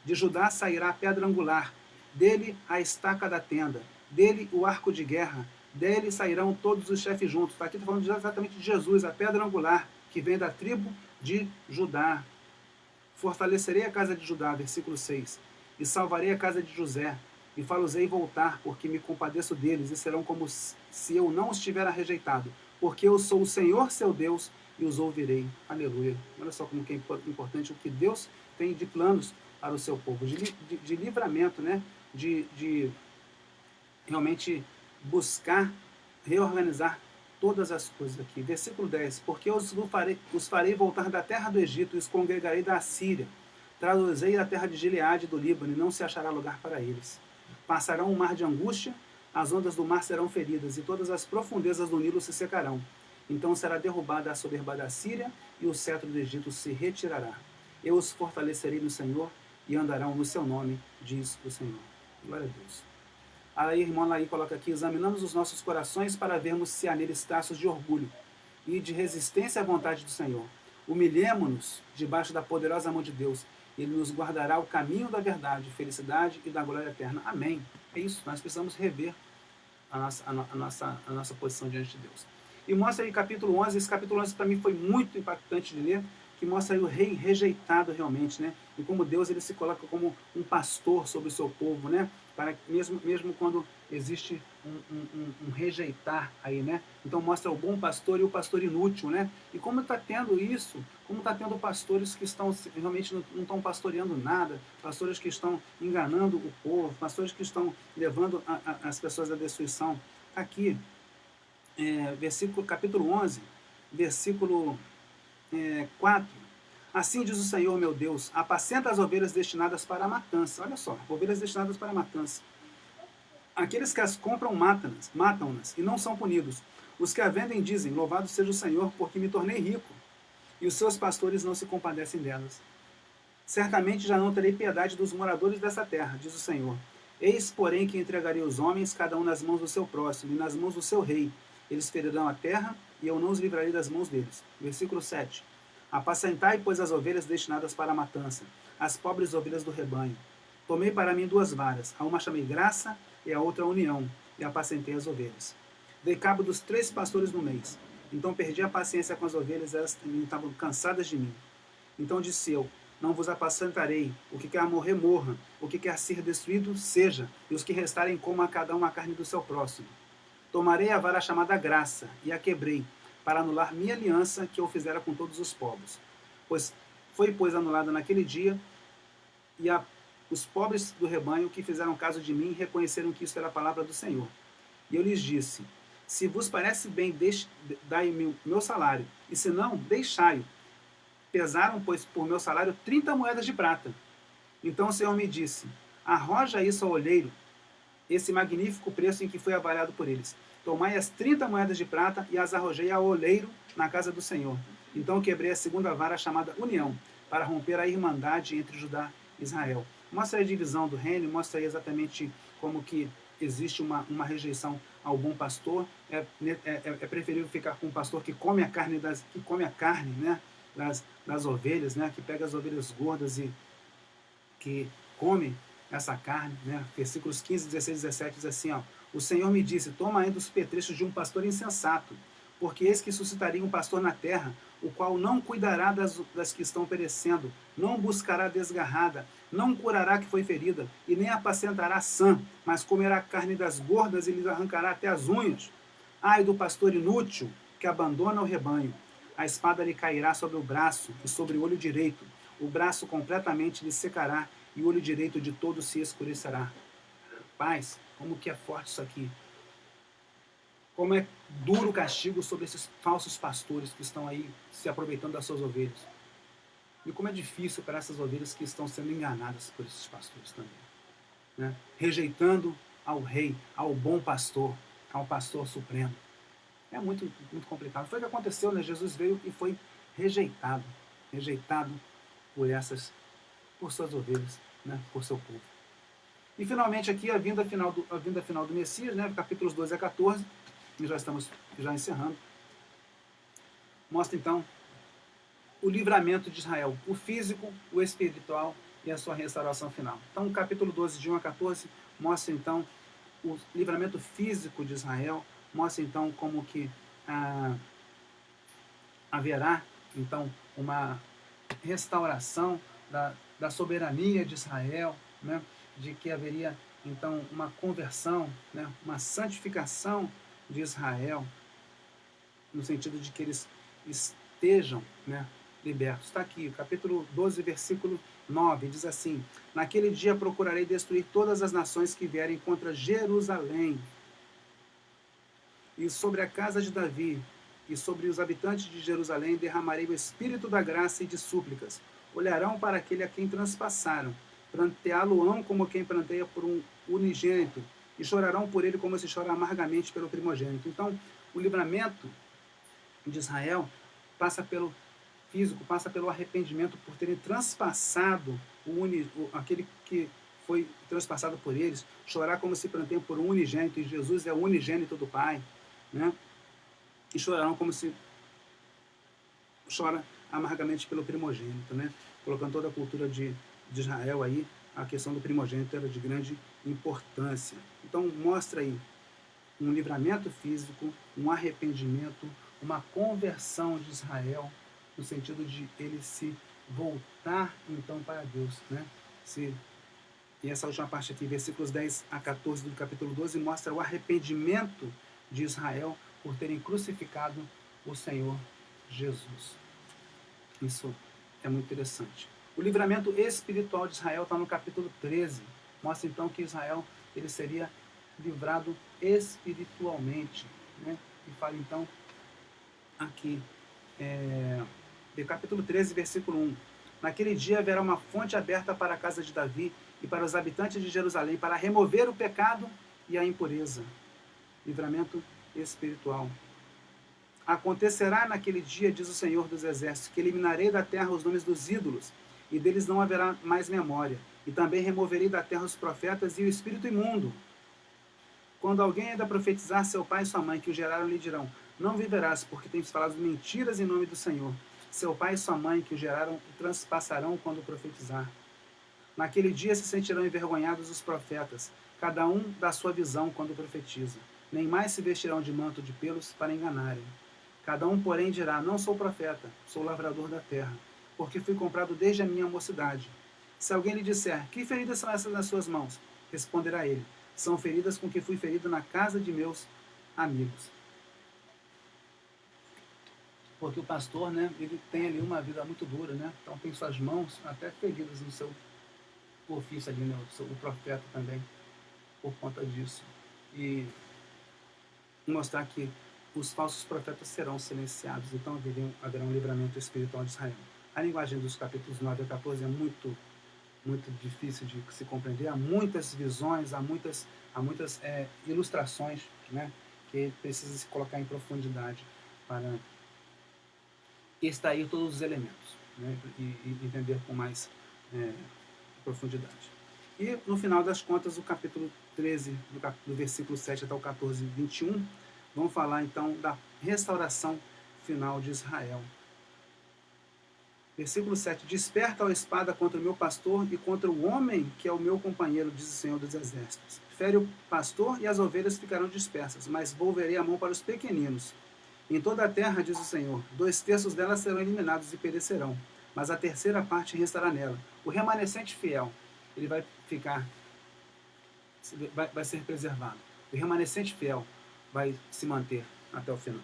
De Judá sairá a pedra angular, dele a estaca da tenda, dele o arco de guerra, dele sairão todos os chefes juntos. Está aqui falando exatamente de Jesus, a pedra angular, que vem da tribo de Judá. Fortalecerei a casa de Judá, versículo 6. e salvarei a casa de José, e fá-los-ei voltar, porque me compadeço deles, e serão como se eu não os tivera rejeitado, porque eu sou o Senhor seu Deus, e os ouvirei. Aleluia. Olha só como que é importante o que Deus tem de planos para o seu povo, de livramento, né? De realmente buscar reorganizar todas as coisas aqui. Versículo 10. Porque os farei voltar da terra do Egito e os congregarei da Assíria. Traduzei a terra de Gileade e do Líbano, e não se achará lugar para eles. Passarão um mar de angústia, as ondas do mar serão feridas, e todas as profundezas do Nilo se secarão. Então será derrubada a soberba da Síria, e o cetro do Egito se retirará. Eu os fortalecerei no Senhor, e andarão no seu nome, diz o Senhor. Glória a Deus. A irmã Laí coloca aqui: examinamos os nossos corações para vermos se há neles traços de orgulho e de resistência à vontade do Senhor. Humilhemo-nos debaixo da poderosa mão de Deus. Ele nos guardará o caminho da verdade, felicidade e da glória eterna. Amém. É isso, nós precisamos rever a nossa posição diante de Deus. E mostra aí capítulo 11, esse capítulo 11 para mim foi muito impactante de ler, que mostra aí o rei rejeitado realmente, né? E como Deus ele se coloca como um pastor sobre o seu povo, né? Para mesmo quando existe um rejeitar aí, né? Então mostra o bom pastor e o pastor inútil, né? E como está tendo isso, como está tendo pastores que estão realmente não estão pastoreando nada, pastores que estão enganando o povo, pastores que estão levando as pessoas à destruição. Aqui, capítulo 11, versículo 4. Assim diz o Senhor meu Deus: apacenta as ovelhas destinadas para a matança. Olha só, ovelhas destinadas para a matança. Aqueles que as compram matam-nas e não são punidos. Os que a vendem dizem: louvado seja o Senhor, porque me tornei rico. E os seus pastores não se compadecem delas. Certamente já não terei piedade dos moradores dessa terra, diz o Senhor. Eis, porém, que entregarei os homens, cada um nas mãos do seu próximo, e nas mãos do seu rei. Eles ferirão a terra, e eu não os livrarei das mãos deles. Versículo 7. Apacentai, pois, as ovelhas destinadas para a matança, as pobres ovelhas do rebanho. Tomei para mim 2 varas, a uma chamei graça, e a outra união, e apacentei as ovelhas. Dei cabo dos 3 pastores no mês. Então perdi a paciência com as ovelhas, elas também estavam cansadas de mim. Então disse eu: não vos apacentarei, o que quer morrer, morra, o que quer ser destruído, seja, e os que restarem comam a cada um a carne do seu próximo. Tomarei a vara chamada graça, e a quebrei, para anular minha aliança que eu fizera com todos os povos. Pois anulada naquele dia, e os pobres do rebanho que fizeram caso de mim reconheceram que isso era a palavra do Senhor. E eu lhes disse: se vos parece bem, dai-me meu salário, e se não, deixai-o. Pesaram, pois, por meu salário 30 moedas de prata. Então o Senhor me disse: arroja isso ao olheiro, esse magnífico preço em que foi avaliado por eles. Tomai as 30 moedas de prata e as arrojei ao oleiro na casa do Senhor. Então quebrei a segunda vara chamada união, para romper a irmandade entre Judá e Israel. Mostra a divisão do reino, mostra aí exatamente como que existe uma rejeição ao bom pastor. É preferível ficar com um pastor que come a carne, né, das ovelhas, né, que pega as ovelhas gordas e que come essa carne, né? Versículos 15, 16 e 17 diz assim, ó: o Senhor me disse: toma ainda os petrechos de um pastor insensato, porque eis que suscitaria um pastor na terra, o qual não cuidará das que estão perecendo, não buscará desgarrada, não curará que foi ferida, e nem apacentará sã, mas comerá a carne das gordas e lhes arrancará até as unhas. Ai do pastor inútil, que abandona o rebanho. A espada lhe cairá sobre o braço e sobre o olho direito. O braço completamente lhe secará, e o olho direito de todo se escurecerá. Paz, como que é forte isso aqui. Como é duro o castigo sobre esses falsos pastores que estão aí se aproveitando das suas ovelhas. E como é difícil para essas ovelhas que estão sendo enganadas por esses pastores também. Né? Rejeitando ao rei, ao bom pastor, ao pastor supremo. É muito, muito complicado. Foi o que aconteceu, né? Jesus veio e foi rejeitado por suas ovelhas, né? Por seu povo. E finalmente aqui a vinda final do Messias, né? Capítulos 12 a 14, e já estamos encerrando, mostra então o livramento de Israel, o físico, o espiritual e a sua restauração final. Então o capítulo 12, de 1 a 14, mostra então o livramento físico de Israel, mostra então como que haverá então uma restauração da soberania de Israel, né, de que haveria então uma conversão, né, uma santificação de Israel, no sentido de que eles estejam, né, libertos. Está aqui, o capítulo 12, versículo 9, diz assim: naquele dia procurarei destruir todas as nações que vierem contra Jerusalém, e sobre a casa de Davi, e sobre os habitantes de Jerusalém derramarei o espírito da graça e de súplicas. Olharão para aquele a quem transpassaram, pranteá-lo-ão como quem pranteia por um unigênito, e chorarão por ele como se chora amargamente pelo primogênito. Então, o livramento de Israel passa pelo físico, passa pelo arrependimento por terem transpassado aquele que foi transpassado por eles, chorar como se pranteia por um unigênito, e Jesus é o unigênito do Pai, né? E chorarão como se chora amargamente pelo primogênito, né? Colocando toda a cultura de Israel aí, a questão do primogênito era de grande importância. Então mostra aí um livramento físico, um arrependimento, uma conversão de Israel, no sentido de ele se voltar então para Deus, né? E essa última parte aqui, versículos 10 a 14 do capítulo 12, mostra o arrependimento de Israel por terem crucificado o Senhor Jesus. Isso é muito interessante. O livramento espiritual de Israel está no capítulo 13. Mostra então que Israel ele seria livrado espiritualmente, né? E fala então aqui, do capítulo 13, versículo 1. Naquele dia haverá uma fonte aberta para a casa de Davi e para os habitantes de Jerusalém, para remover o pecado e a impureza. Livramento espiritual. Acontecerá naquele dia, diz o Senhor dos Exércitos, que eliminarei da terra os nomes dos ídolos, e deles não haverá mais memória. E também removerei da terra os profetas e o espírito imundo. Quando alguém ainda profetizar, seu pai e sua mãe, que o geraram, lhe dirão: não viverás, porque tens falado mentiras em nome do Senhor. Seu pai e sua mãe, que o geraram, o transpassarão quando profetizar. Naquele dia se sentirão envergonhados os profetas, cada um da sua visão quando profetiza. Nem mais se vestirão de manto de pelos para enganarem. Cada um, porém, dirá: não sou profeta, sou lavrador da terra, porque fui comprado desde a minha mocidade. Se alguém lhe disser: que feridas são essas nas suas mãos? Responderá ele: são feridas com que fui ferido na casa de meus amigos. Porque o pastor, né, ele tem ali uma vida muito dura, né? Então tem suas mãos até feridas no seu ofício ali, né? O profeta também, por conta disso. E mostrar que os falsos profetas serão silenciados, então haverá um livramento espiritual de Israel. A linguagem dos capítulos 9 a 14 é muito difícil de se compreender, há muitas visões, há muitas ilustrações, né, que precisa se colocar em profundidade para extrair todos os elementos, né, e entender com mais profundidade. E no final das contas, o capítulo 13, do versículo 7 até o 14, 21, vamos falar então da restauração final de Israel. Versículo 7. Desperta a espada contra o meu pastor e contra o homem que é o meu companheiro, diz o Senhor dos Exércitos. Fere o pastor e as ovelhas ficarão dispersas, mas volverei a mão para os pequeninos. Em toda a terra, diz o Senhor, 2/3 delas serão eliminados e perecerão, mas a terceira parte restará nela. O remanescente fiel, ele vai ficar, vai ser preservado. O remanescente fiel vai se manter até o final.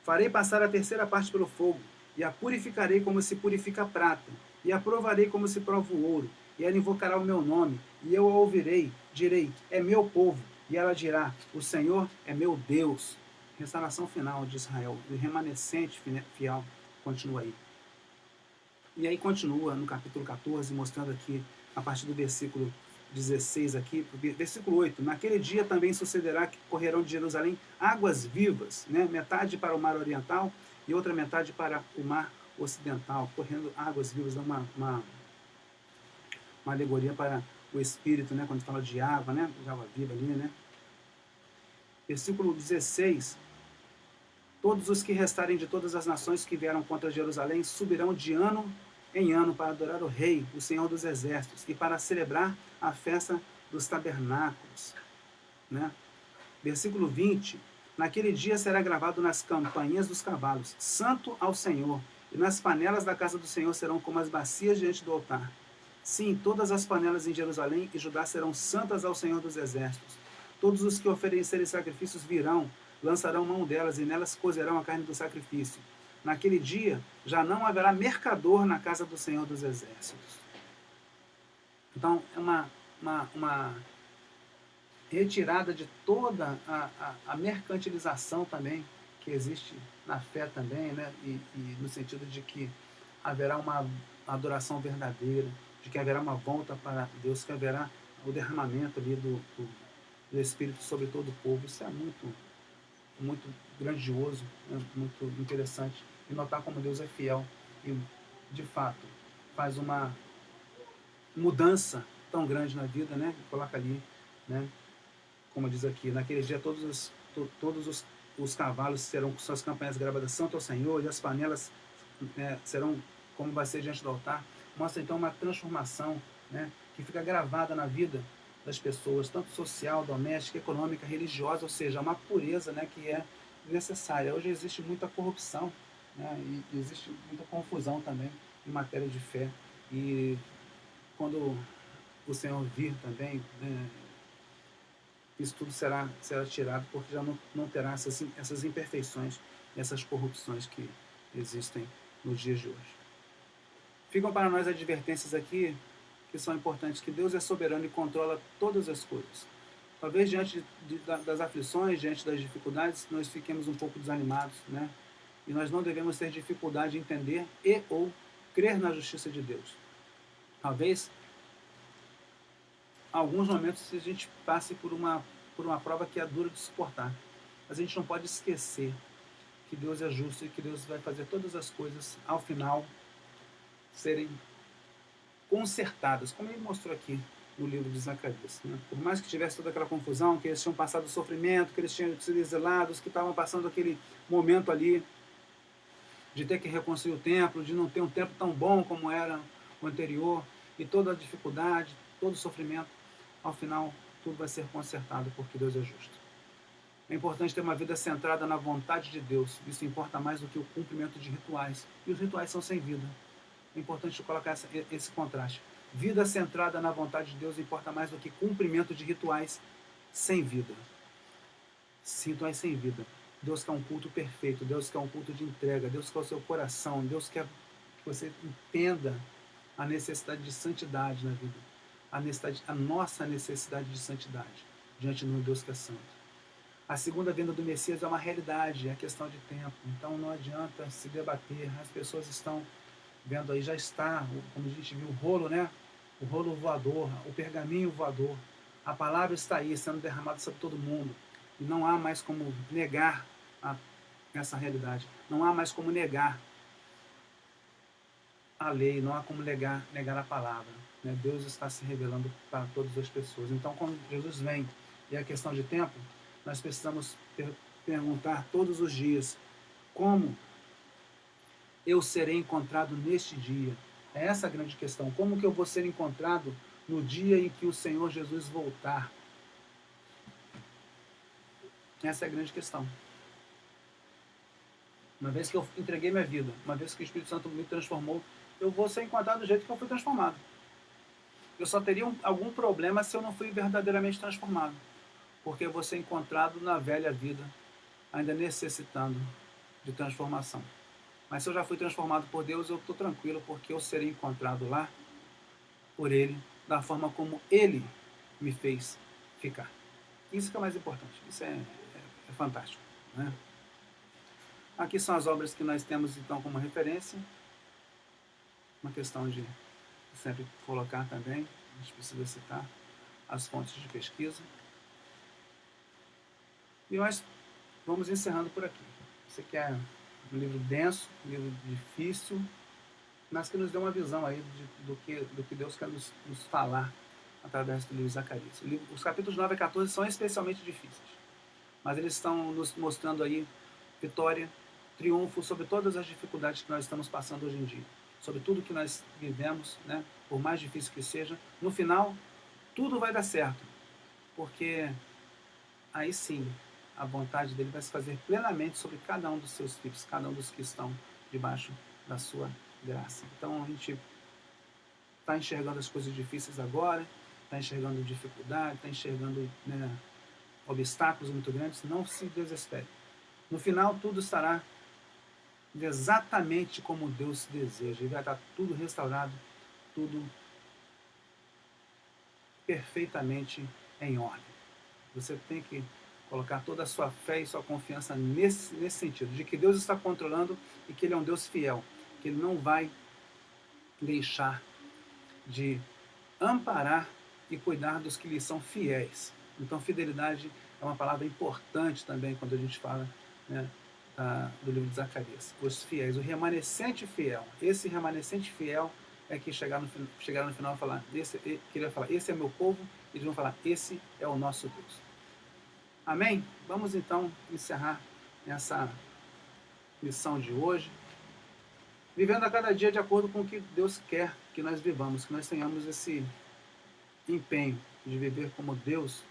Farei passar a terceira parte pelo fogo, e a purificarei como se purifica a prata, e a provarei como se prova o ouro, e ela invocará o meu nome, e eu a ouvirei, direi: é meu povo, e ela dirá: o Senhor é meu Deus. Restauração final de Israel, o remanescente fiel continua aí. E aí continua no capítulo 14, mostrando aqui, a partir do versículo 16 aqui, versículo 8, naquele dia também sucederá que correrão de Jerusalém águas vivas, né? Metade para o mar oriental e outra metade para o mar ocidental, correndo águas vivas, uma alegoria para o Espírito, né? Quando fala de água, né? De água viva ali, né? Versículo 16, todos os que restarem de todas as nações que vieram contra Jerusalém subirão de ano em ano para adorar o Rei, o Senhor dos Exércitos, e para celebrar a festa dos tabernáculos. Né? Versículo 20, naquele dia será gravado nas campainhas dos cavalos: Santo ao Senhor, e nas panelas da casa do Senhor serão como as bacias diante do altar. Sim, todas as panelas em Jerusalém e Judá serão santas ao Senhor dos Exércitos. Todos os que oferecerem sacrifícios virão, lançarão mão delas e nelas cozerão a carne do sacrifício. Naquele dia já não haverá mercador na casa do Senhor dos Exércitos. Então, é uma retirada de toda a mercantilização também que existe na fé também, né? E no sentido de que haverá uma adoração verdadeira, de que haverá uma volta para Deus, que haverá o derramamento ali do Espírito sobre todo o povo. Isso é muito grandioso, né? Muito interessante. E notar como Deus é fiel e, de fato, faz uma mudança tão grande na vida, né? Coloca ali, né? Como diz aqui, naquele dia todos os cavalos serão com suas campanhas gravadas Santo ao Senhor, e as panelas, né, serão como vai ser diante do altar. Mostra então uma transformação, né, que fica gravada na vida das pessoas, tanto social, doméstica, econômica, religiosa, ou seja, uma pureza, né, que é necessária. Hoje existe muita corrupção, né, e existe muita confusão também em matéria de fé. E quando o Senhor vir também, né, isso tudo será tirado, porque já não terá essas imperfeições, essas corrupções que existem nos dias de hoje. Ficam para nós advertências aqui que são importantes, que Deus é soberano e controla todas as coisas. Talvez diante das aflições, diante das dificuldades, nós fiquemos um pouco desanimados, né? E nós não devemos ter dificuldade em entender e ou crer na justiça de Deus. Talvez alguns momentos a gente passe por uma prova que é dura de suportar. Mas a gente não pode esquecer que Deus é justo e que Deus vai fazer todas as coisas, ao final, serem consertadas, como ele mostrou aqui no livro de Zacarias. Né? Por mais que tivesse toda aquela confusão, que eles tinham passado sofrimento, que eles tinham sido exilados, que estavam passando aquele momento ali de ter que reconstruir o templo, de não ter um templo tão bom como era o anterior, e toda a dificuldade, todo o sofrimento, ao final tudo vai ser consertado porque Deus é justo. É importante ter uma vida centrada na vontade de Deus. Isso importa mais do que o cumprimento de rituais. E os rituais são sem vida. É importante colocar esse contraste. Vida centrada na vontade de Deus importa mais do que cumprimento de rituais sem vida. Rituais sem vida. Deus quer um culto perfeito. Deus quer um culto de entrega. Deus quer o seu coração. Deus quer que você entenda a necessidade de santidade na vida. A nossa necessidade de santidade diante de um Deus que é santo. A segunda vinda do Messias é uma realidade, é questão de tempo. Então não adianta se debater. As pessoas estão vendo aí, já está, como a gente viu, o rolo, né? O rolo voador, o pergaminho voador. A palavra está aí, sendo derramada sobre todo mundo. E não há mais como negar essa realidade. Não há mais como negar a lei, não há como negar a palavra. Né? Deus está se revelando para todas as pessoas. Então, quando Jesus vem e é questão de tempo, nós precisamos perguntar todos os dias: como eu serei encontrado neste dia? É essa a grande questão. Como que eu vou ser encontrado no dia em que o Senhor Jesus voltar? Essa é a grande questão. Uma vez que eu entreguei minha vida, uma vez que o Espírito Santo me transformou, eu vou ser encontrado do jeito que eu fui transformado. Eu só teria algum problema se eu não fui verdadeiramente transformado, porque eu vou ser encontrado na velha vida, ainda necessitando de transformação. Mas se eu já fui transformado por Deus, eu estou tranquilo, porque eu serei encontrado lá por Ele, da forma como Ele me fez ficar. Isso que é o mais importante. Isso é fantástico. Né? Aqui são as obras que nós temos, então, como referência. Uma questão de sempre colocar também, a gente precisa citar as fontes de pesquisa. E nós vamos encerrando por aqui. Esse aqui é um livro denso, um livro difícil, mas que nos deu uma visão aí do que Deus quer nos falar através do livro de Zacarias. Os capítulos 9 a 14 são especialmente difíceis, mas eles estão nos mostrando aí vitória, triunfo sobre todas as dificuldades que nós estamos passando hoje em dia, sobre tudo que nós vivemos, né? Por mais difícil que seja, no final tudo vai dar certo, porque aí sim a vontade dele vai se fazer plenamente sobre cada um dos seus filhos, cada um dos que estão debaixo da sua graça. Então a gente está enxergando as coisas difíceis agora, está enxergando dificuldade, está enxergando, né, obstáculos muito grandes, não se desespere. No final, tudo estará exatamente como Deus deseja, e vai estar tudo restaurado, tudo perfeitamente em ordem. Você tem que colocar toda a sua fé e sua confiança nesse sentido, de que Deus está controlando e que Ele é um Deus fiel, que Ele não vai deixar de amparar e cuidar dos que lhe são fiéis. Então, fidelidade é uma palavra importante também quando a gente fala, né, do livro de Zacarias. Os fiéis, o remanescente fiel. Esse remanescente fiel é que chegar no final e falar, que ele vai falar, esse é meu povo, e eles vão falar, esse é o nosso Deus. Amém? Vamos então encerrar essa lição de hoje, vivendo a cada dia de acordo com o que Deus quer que nós vivamos, que nós tenhamos esse empenho de viver como Deus,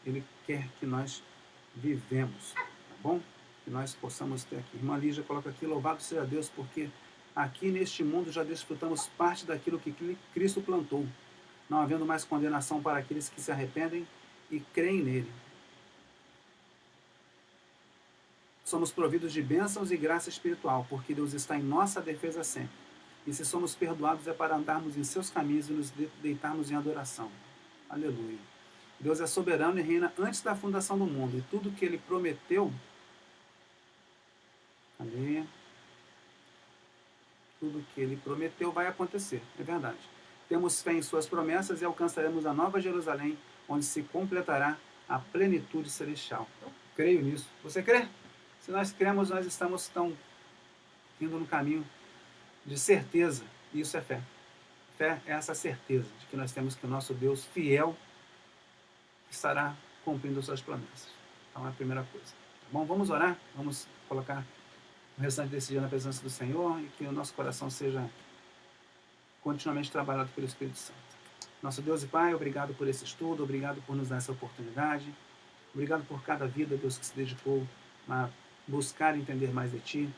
Ele quer que nós vivemos, tá bom? Que nós possamos ter aqui. Irmã Lígia coloca aqui, louvado seja Deus, porque aqui neste mundo já desfrutamos parte daquilo que Cristo plantou, não havendo mais condenação para aqueles que se arrependem e creem nele. Somos providos de bênçãos e graça espiritual, porque Deus está em nossa defesa sempre. E se somos perdoados é para andarmos em seus caminhos e nos deitarmos em adoração. Aleluia. Deus é soberano e reina antes da fundação do mundo. E tudo que Ele prometeu, aleluia, tudo que Ele prometeu vai acontecer. É verdade. Temos fé em suas promessas e alcançaremos a nova Jerusalém, onde se completará a plenitude celestial. Eu creio nisso. Você crê? Se nós cremos, nós estamos indo no caminho de certeza. E isso é fé. Fé é essa certeza de que nós temos que o nosso Deus fiel estará cumprindo suas promessas. Então é a primeira coisa. Tá bom? Vamos orar? Vamos colocar o restante desse dia na presença do Senhor e que o nosso coração seja continuamente trabalhado pelo Espírito Santo. Nosso Deus e Pai, obrigado por esse estudo, obrigado por nos dar essa oportunidade, obrigado por cada vida, Deus, que se dedicou a buscar entender mais de Ti.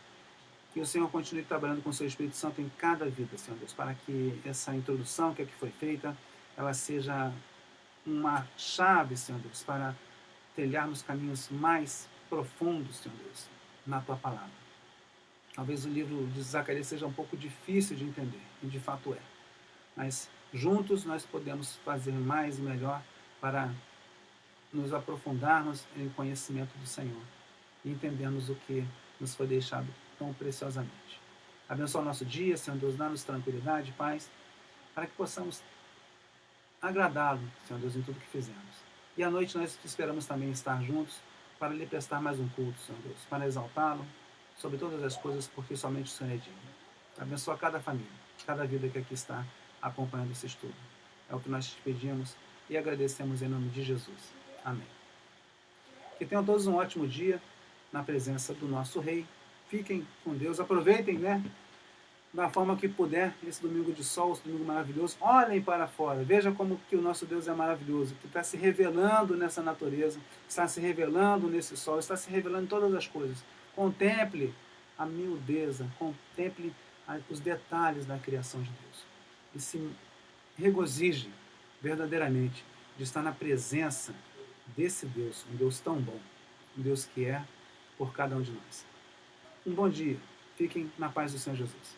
Que o Senhor continue trabalhando com o Seu Espírito Santo em cada vida, Senhor Deus, para que essa introdução que aqui foi feita, ela seja uma chave, Senhor Deus, para trilharmos caminhos mais profundos, Senhor Deus, na Tua Palavra. Talvez o livro de Zacarias seja um pouco difícil de entender, e de fato é. Mas juntos nós podemos fazer mais e melhor para nos aprofundarmos em conhecimento do Senhor e entendermos o que nos foi deixado tão preciosamente. Abençoa o nosso dia, Senhor Deus, dá-nos tranquilidade, paz, para que possamos agradá-lo, Senhor Deus, em tudo que fizemos. E à noite nós esperamos também estar juntos para lhe prestar mais um culto, Senhor Deus, para exaltá-lo sobre todas as coisas, porque somente o Senhor é digno. Abençoa cada família, cada vida que aqui está acompanhando esse estudo. É o que nós te pedimos e agradecemos em nome de Jesus. Amém. Que tenham todos um ótimo dia na presença do nosso Rei. Fiquem com Deus, aproveitem, né, da forma que puder, esse domingo de sol, esse domingo maravilhoso. Olhem para fora, veja como que o nosso Deus é maravilhoso, que está se revelando nessa natureza, está se revelando nesse sol, está se revelando em todas as coisas. Contemple a miudeza, contemple os detalhes da criação de Deus. E se regozije verdadeiramente de estar na presença desse Deus, um Deus tão bom, um Deus que é por cada um de nós. Um bom dia. Fiquem na paz do Senhor Jesus.